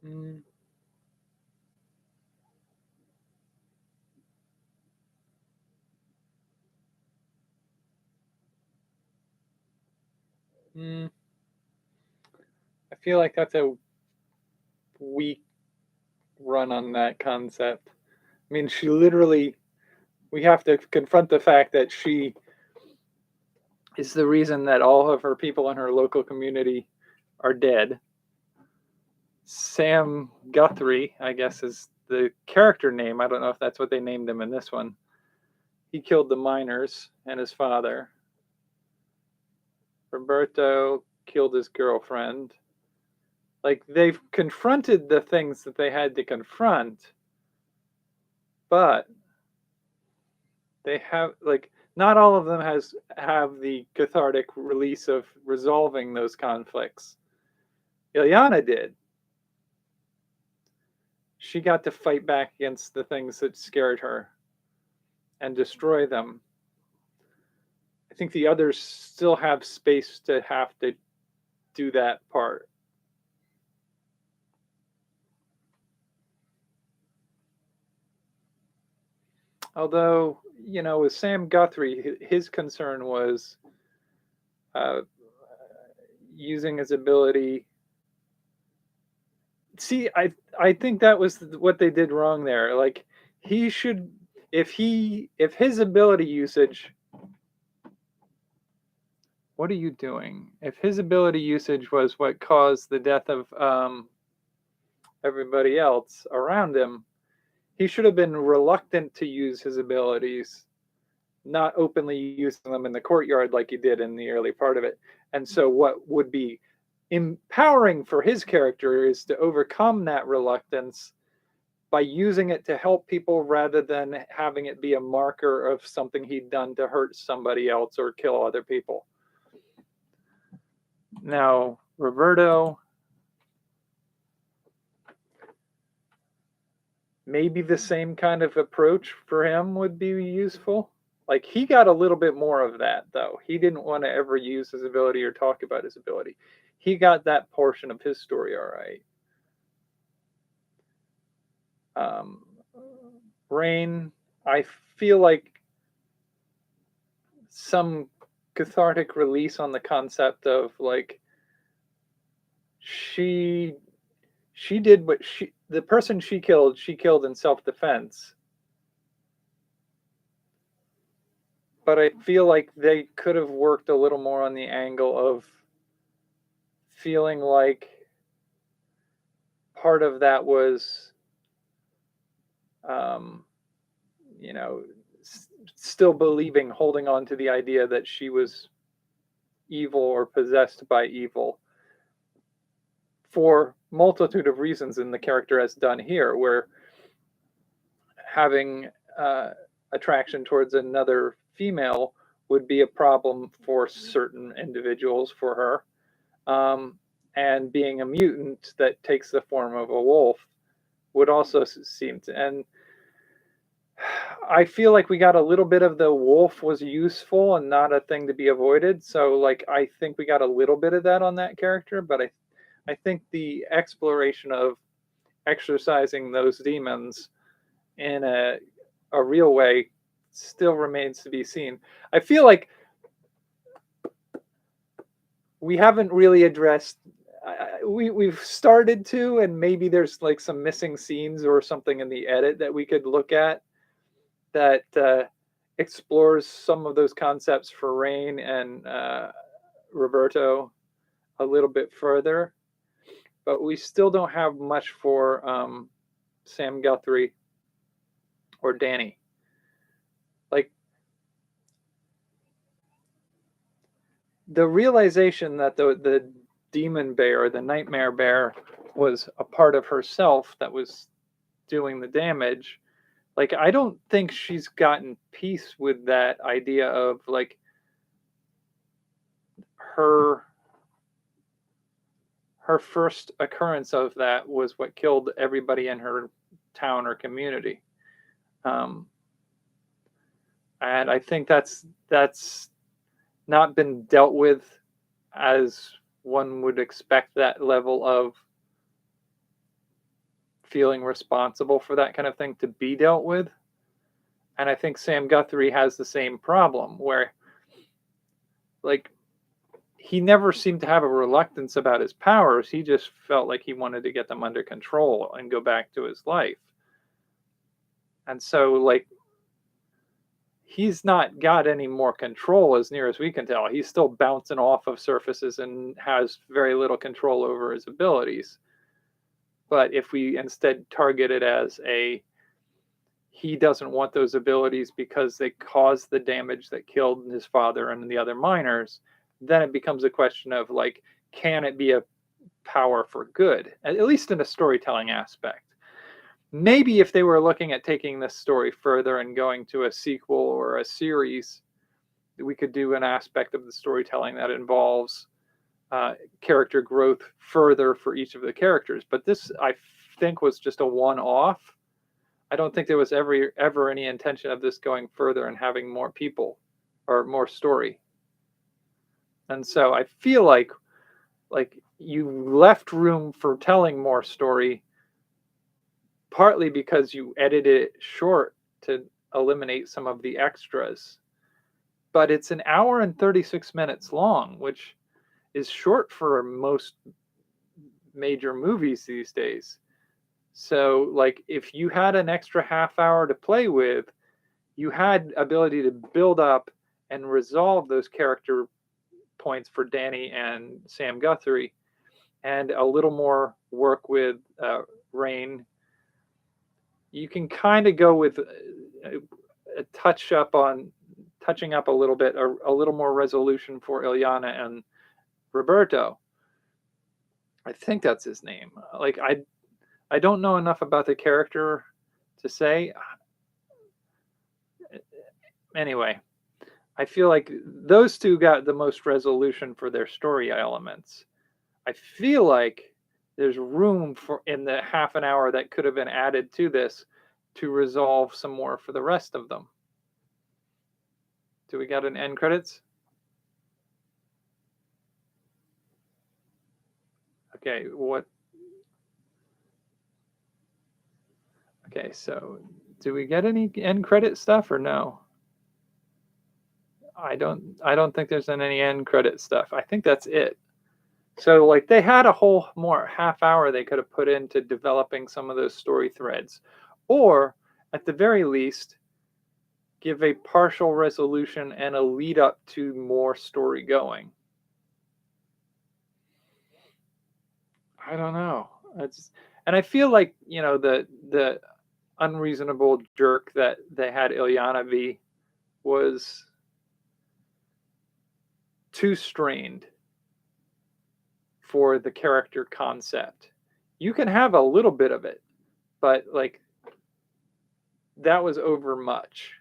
Mm, mm. I feel like that's a weak run on that concept. I mean, she literally, we have to confront the fact that she is the reason that all of her people in her local community are dead. Sam Guthrie, I guess, is the character name. I don't know if that's what they named him in this one. He killed the miners and his father. Roberto killed his girlfriend. Like, they've confronted the things that they had to confront, but they have, like, not all of them have the cathartic release of resolving those conflicts. Ilyana did. She got to fight back against the things that scared her and destroy them. I think the others still have space to have to do that part. Although, with Sam Guthrie, his concern was uh, using his ability. See, I think that was what they did wrong there. Like, he should, if his ability usage what are you doing? If his ability usage was what caused the death of everybody else around him, he should have been reluctant to use his abilities, not openly using them in the courtyard like he did in the early part of it. And so, what would be empowering for his character is to overcome that reluctance by using it to help people rather than having it be a marker of something he'd done to hurt somebody else or kill other people. Now, Roberto, maybe the same kind of approach for him would be useful. Like, he got a little bit more of that, though. He didn't want to ever use his ability or talk about his ability. He got that portion of his story all right. Rain, I feel like some cathartic release on the concept of, like, she did what the person she killed in self-defense. But I feel like they could have worked a little more on the angle of feeling like part of that was, you know, still believing, holding on to the idea that she was evil or possessed by evil for multitude of reasons in the character as done here, where having attraction towards another female would be a problem for certain individuals for her. And being a mutant that takes the form of a wolf would also seem to, and I feel like we got a little bit of the wolf was useful and not a thing to be avoided. So, like, I think we got a little bit of that on that character, but I think the exploration of exercising those demons in a real way still remains to be seen. I feel like we haven't really addressed, we've started to, and maybe there's like some missing scenes or something in the edit that we could look at that explores some of those concepts for Rain and Roberto a little bit further, but we still don't have much for Sam Guthrie or Danny. Like, the realization that the demon bear, the nightmare bear, was a part of herself that was doing the damage. Like, I don't think she's gotten peace with that idea of, like, her first occurrence of that was what killed everybody in her town or community. And I think that's not been dealt with as one would expect that level of feeling responsible for that kind of thing to be dealt with. And I think Sam Guthrie has the same problem where, like, he never seemed to have a reluctance about his powers. He just felt like he wanted to get them under control and go back to his life. And so, like, he's not got any more control as near as we can tell. He's still bouncing off of surfaces and has very little control over his abilities. But if we instead target it as he doesn't want those abilities because they caused the damage that killed his father and the other miners, then it becomes a question of, like, can it be a power for good, at least in a storytelling aspect? Maybe if they were looking at taking this story further and going to a sequel or a series, we could do an aspect of the storytelling that involves character growth further for each of the characters. But this, I think, was just a one-off. I don't think there was ever any intention of this going further and having more people or more story. And so I feel like you left room for telling more story, partly because you edited it short to eliminate some of the extras. But it's an hour and 36 minutes long, which is short for most major movies these days. So, like, if you had an extra half hour to play with, you had ability to build up and resolve those character points for Danny and Sam Guthrie, and a little more work with Rain. You can kind of go with a touching up a little bit, a little more resolution for Ilyana and Roberto. I think that's his name. Like I don't know enough about the character to say. Anyway, I feel like those two got the most resolution for their story elements. I feel like there's room for in the half an hour that could have been added to this to resolve some more for the rest of them. Do we got an end credits? Okay, what? Okay, so do we get any end credit stuff or no? I don't think there's any end credit stuff. I think that's it. So like they had a whole more half hour they could have put into developing some of those story threads, or at the very least give a partial resolution and a lead up to more story going. I don't know. And I feel like, you know, the unreasonable jerk that they had Ilyana be was too strained for the character concept. You can have a little bit of it, but like that was over much.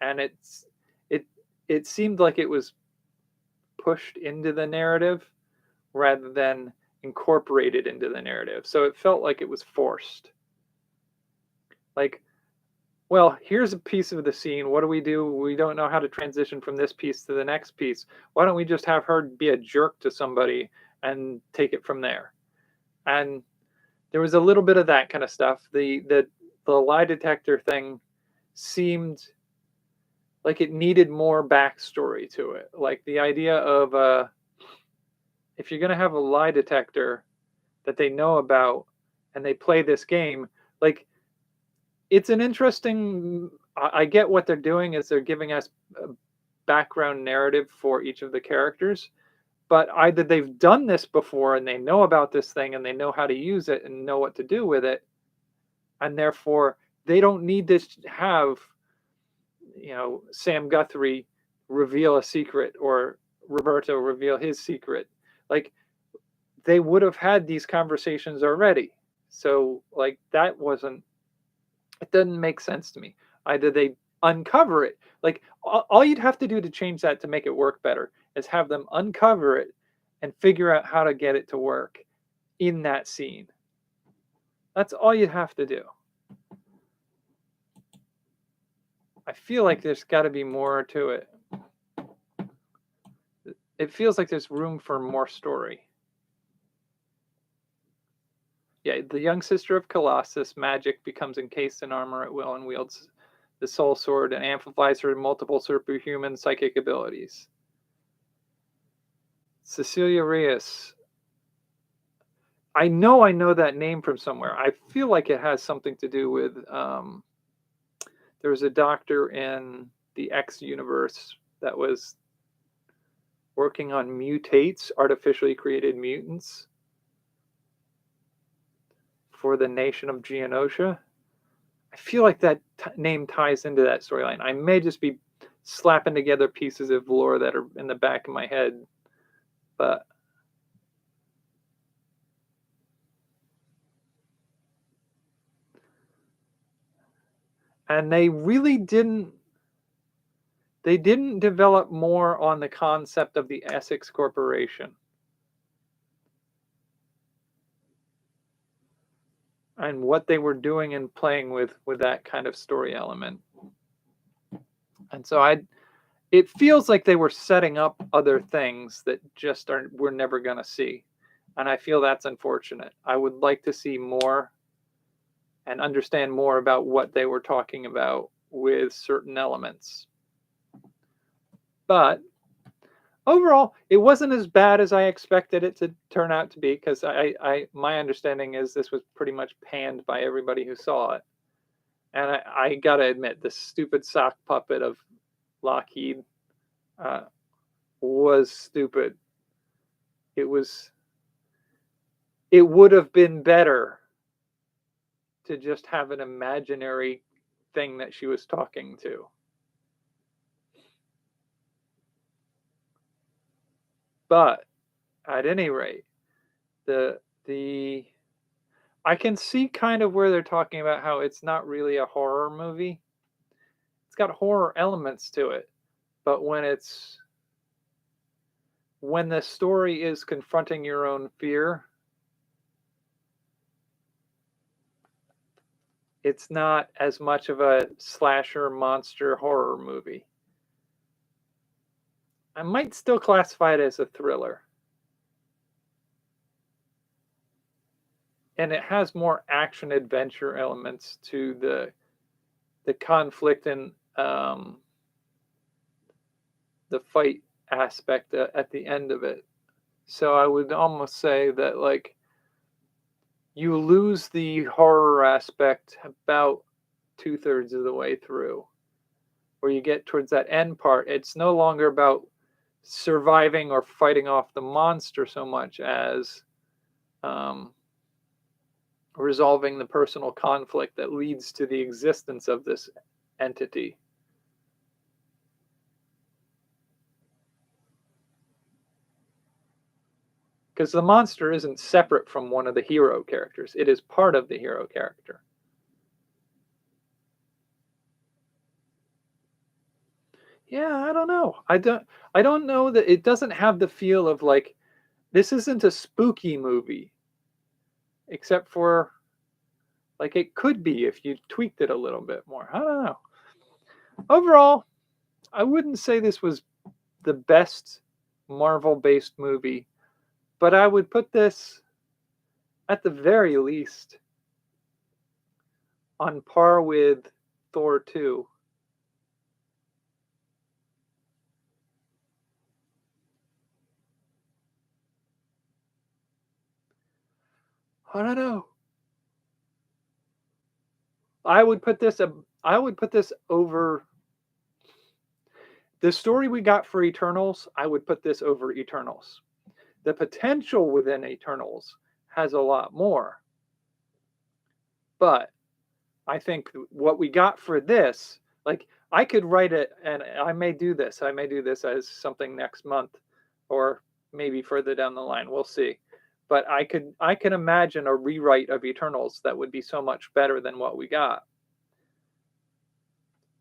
And it seemed like it was pushed into the narrative rather than incorporated into the narrative. So it felt like it was forced. Like, well, here's a piece of the scene. What do? We don't know how to transition from this piece to the next piece. Why don't we just have her be a jerk to somebody and take it from there? And there was a little bit of that kind of stuff. The lie detector thing seemed like it needed more backstory to it. Like the idea of if you're going to have a lie detector that they know about and they play this game, like it's an interesting, I get what they're doing is they're giving us a background narrative for each of the characters, but either they've done this before and they know about this thing and they know how to use it and know what to do with it, and therefore they don't need to have, you know, Sam Guthrie reveal a secret or Roberto reveal his secret. Like they would have had these conversations already. So like that wasn't, it doesn't make sense to me. Either they uncover it, like all you'd have to do to change that to make it work better is have them uncover it and figure out how to get it to work in that scene. That's all you have to do. I feel like there's got to be more to it. It feels like there's room for more story. Yeah, the young sister of Colossus, Magic, becomes encased in armor at will and wields the soul sword and amplifies her multiple superhuman psychic abilities. Cecilia Reyes. I know that name from somewhere. I feel like it has something to do with there was a doctor in the X universe that was working on mutates, artificially created mutants for the nation of Geonosia. I feel like that name ties into that storyline. I may just be slapping together pieces of lore that are in the back of my head, but and they really didn't develop more on the concept of the Essex Corporation and what they were doing and playing with that kind of story element. And so it feels like they were setting up other things that just we're never going to see. And I feel that's unfortunate. I would like to see more and understand more about what they were talking about with certain elements. But overall, it wasn't as bad as I expected it to turn out to be, because my understanding is this was pretty much panned by everybody who saw it. And I gotta admit, the stupid sock puppet of Lockheed was stupid. It would have been better to just have an imaginary thing that she was talking to. But at any rate, the I can see kind of where they're talking about how it's not really a horror movie. It's got horror elements to it, but when the story is confronting your own fear, it's not as much of a slasher monster horror movie. I might still classify it as a thriller. And it has more action adventure elements to the conflict and the fight aspect at the end of it. So I would almost say that like you lose the horror aspect about 2/3 of the way through. Where you get towards that end part, it's no longer about surviving or fighting off the monster so much as resolving the personal conflict that leads to the existence of this entity. Because the monster isn't separate from one of the hero characters. It is part of the hero character. Yeah, I don't know. I don't know that it doesn't have the feel of like this isn't a spooky movie. Except for like it could be if you tweaked it a little bit more. I don't know. Overall, I wouldn't say this was the best Marvel-based movie, but I would put this at the very least on par with Thor 2. I don't know. I would put this over the story we got for Eternals. I would put this over Eternals. The potential within Eternals has a lot more. But I think what we got for this, like I could write it, and I may do this. I may do this as something next month, or maybe further down the line. We'll see. But I can imagine a rewrite of Eternals that would be so much better than what we got.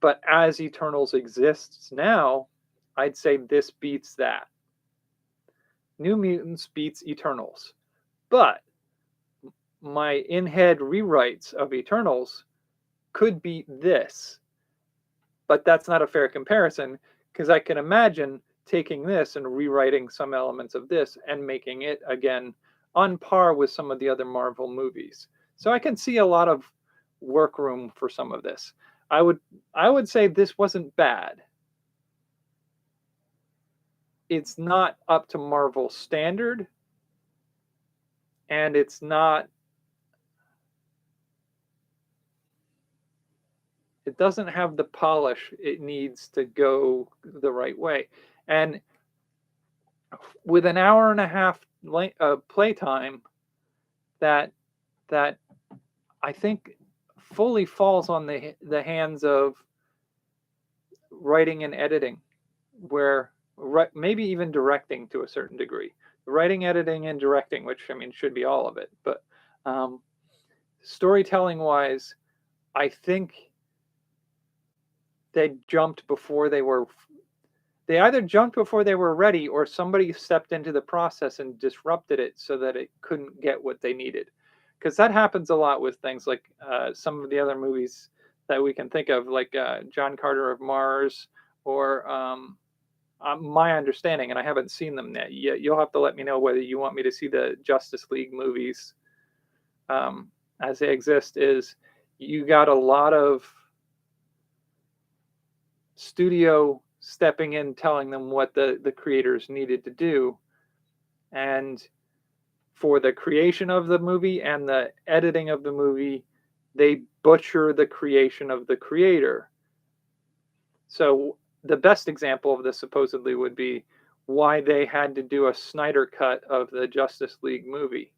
But as Eternals exists now, I'd say this beats that. New Mutants beats Eternals. But my in-head rewrites of Eternals could beat this. But that's not a fair comparison because I can imagine taking this and rewriting some elements of this and making it, again, on par with some of the other Marvel movies. So I can see a lot of workroom for some of this. I would say this wasn't bad. It's not up to Marvel standard, and it doesn't have the polish it needs to go the right way. And with an hour and a half playtime, that I think fully falls on the hands of writing and editing, where maybe even directing to a certain degree. Writing, editing, and directing, which I mean should be all of it. But storytelling wise, I think they jumped before they were. They either jumped before they were ready, or somebody stepped into the process and disrupted it so that it couldn't get what they needed. Because that happens a lot with things like some of the other movies that we can think of, like John Carter of Mars, or my understanding, and I haven't seen them yet. You'll have to let me know whether you want me to see the Justice League movies as they exist. Is you got a lot of studio stepping in, telling them what the creators needed to do, and for the creation of the movie and the editing of the movie, they butcher the creation of the creator. So the best example of this supposedly would be why they had to do a Snyder cut of the Justice League movie.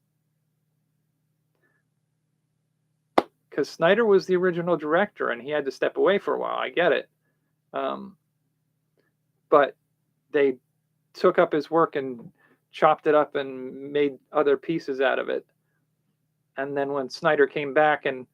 Because Snyder was the original director and he had to step away for a while. I get it. But they took up his work and chopped it up and made other pieces out of it. And then when Snyder came back and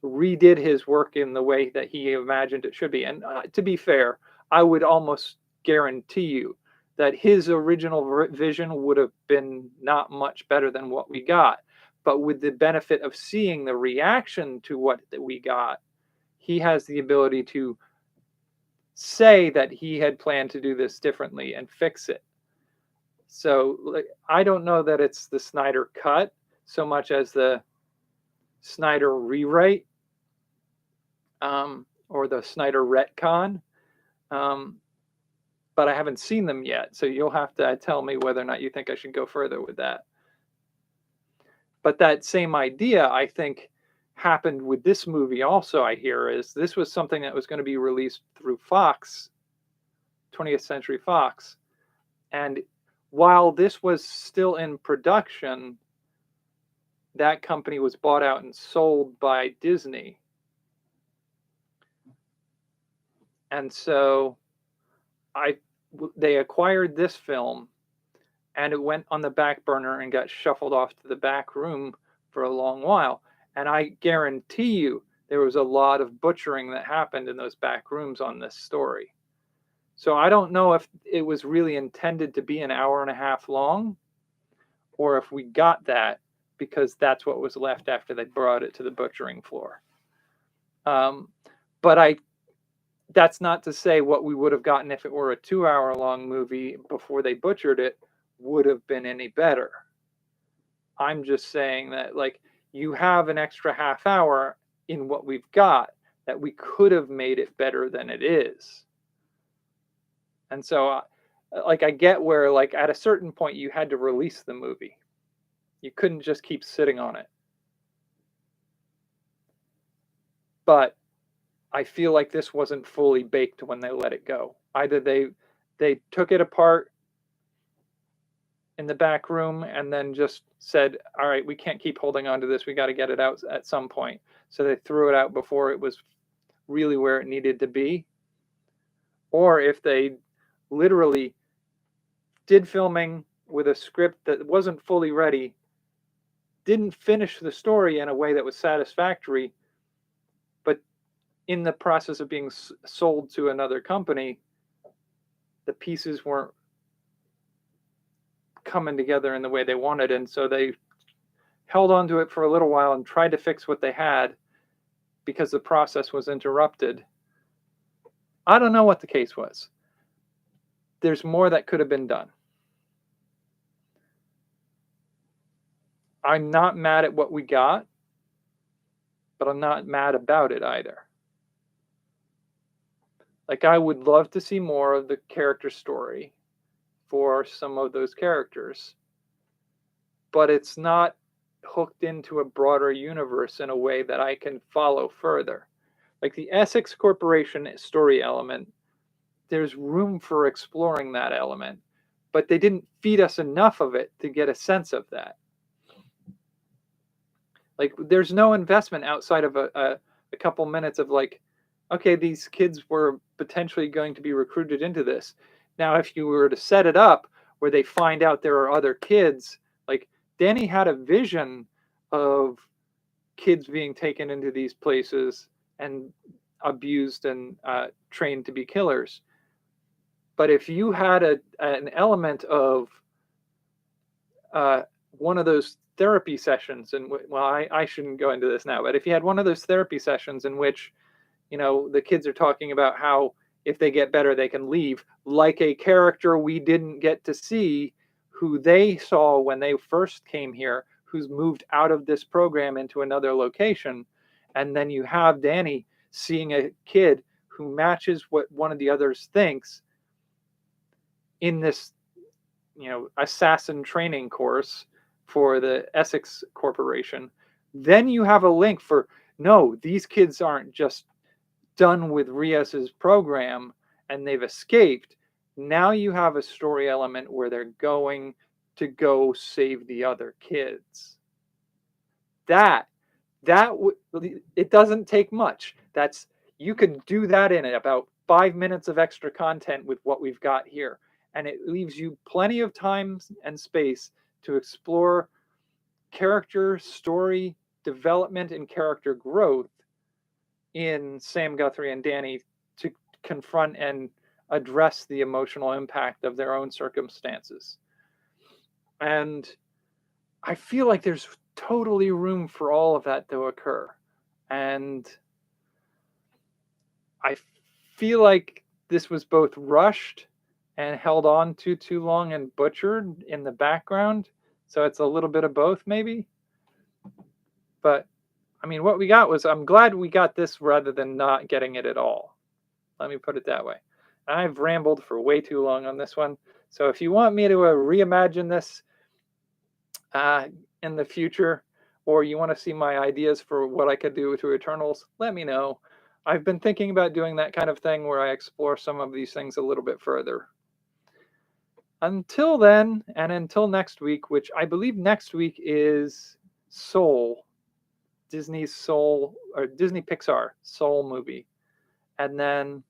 redid his work in the way that he imagined it should be, and to be fair, I would almost guarantee you that his original vision would have been not much better than what we got. But with the benefit of seeing the reaction to what we got, he has the ability to say that he had planned to do this differently and fix it. So I don't know that it's the Snyder cut so much as the Snyder rewrite, or the Snyder retcon. But I haven't seen them yet, so you'll have to tell me whether or not you think I should go further with that. But that same idea, I think, happened with this movie also, I hear, is this was something that was going to be released through Fox, 20th Century Fox. And while this was still in production, that company was bought out and sold by Disney. And so they acquired this film, and it went on the back burner and got shuffled off to the back room for a long while. And I guarantee you there was a lot of butchering that happened in those back rooms on this story. So I don't know if it was really intended to be an hour and a half long, or if we got that because that's what was left after they brought it to the butchering floor. But that's not to say what we would have gotten if it were a 2-hour long movie before they butchered it would have been any better. I'm just saying that, like, you have an extra half hour in what we've got that we could have made it better than it is. And so, like, I get where, like, at a certain point you had to release the movie. You couldn't just keep sitting on it. But I feel like this wasn't fully baked when they let it go. Either they took it apart in the back room and then just said, all right, we can't keep holding on to this. We got to get it out at some point. So they threw it out before it was really where it needed to be. Or if they literally did filming with a script that wasn't fully ready, didn't finish the story in a way that was satisfactory, but in the process of being sold to another company, the pieces weren't coming together in the way they wanted, and so they held on to it for a little while and tried to fix what they had because the process was interrupted. I don't know what the case was. There's more that could have been done. I'm not mad at what we got, but I'm not mad about it either. Like, I would love to see more of the character story for some of those characters, but it's not hooked into a broader universe in a way that I can follow further. Like the Essex Corporation story element, there's room for exploring that element, but they didn't feed us enough of it to get a sense of that. Like, there's no investment outside of a couple minutes of, like, okay, these kids were potentially going to be recruited into this. Now, if you were to set it up where they find out there are other kids, like, Danny had a vision of kids being taken into these places and abused and trained to be killers. But if you had an element of one of those therapy sessions, and well, I shouldn't go into this now, but if you had one of those therapy sessions in which, you know, the kids are talking about how if they get better, they can leave, like a character we didn't get to see, who they saw when they first came here, who's moved out of this program into another location. And then you have Danny seeing a kid who matches what one of the others thinks in this, you know, assassin training course for the Essex Corporation. Then you have a link for, no, these kids aren't just done with Rias's program and they've escaped. Now you have a story element where they're going to go save the other kids. That it doesn't take much. You can do that in about 5 minutes of extra content with what we've got here, and it leaves you plenty of time and space to explore character story development and character growth in Sam Guthrie and Danny to confront and address the emotional impact of their own circumstances. And I feel like there's totally room for all of that to occur. And I feel like this was both rushed and held on to too long and butchered in the background. So it's a little bit of both, maybe. But I mean, what we got was, I'm glad we got this rather than not getting it at all. Let me put it that way. I've rambled for way too long on this one. So if you want me to reimagine this in the future, or you want to see my ideas for what I could do to Eternals, let me know. I've been thinking about doing that kind of thing where I explore some of these things a little bit further. Until then, and until next week, which I believe next week is Soul, Disney's Soul, or Disney Pixar Soul movie. And then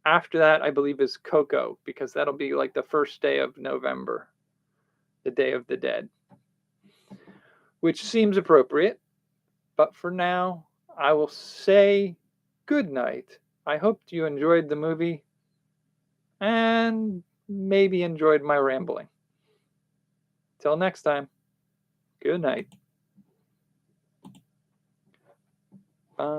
after that, I believe, is Coco, because that'll be like the first day of November, the Day of the Dead, which seems appropriate. But for now, I will say good night. I hope you enjoyed the movie and maybe enjoyed my rambling. Till next time, good night.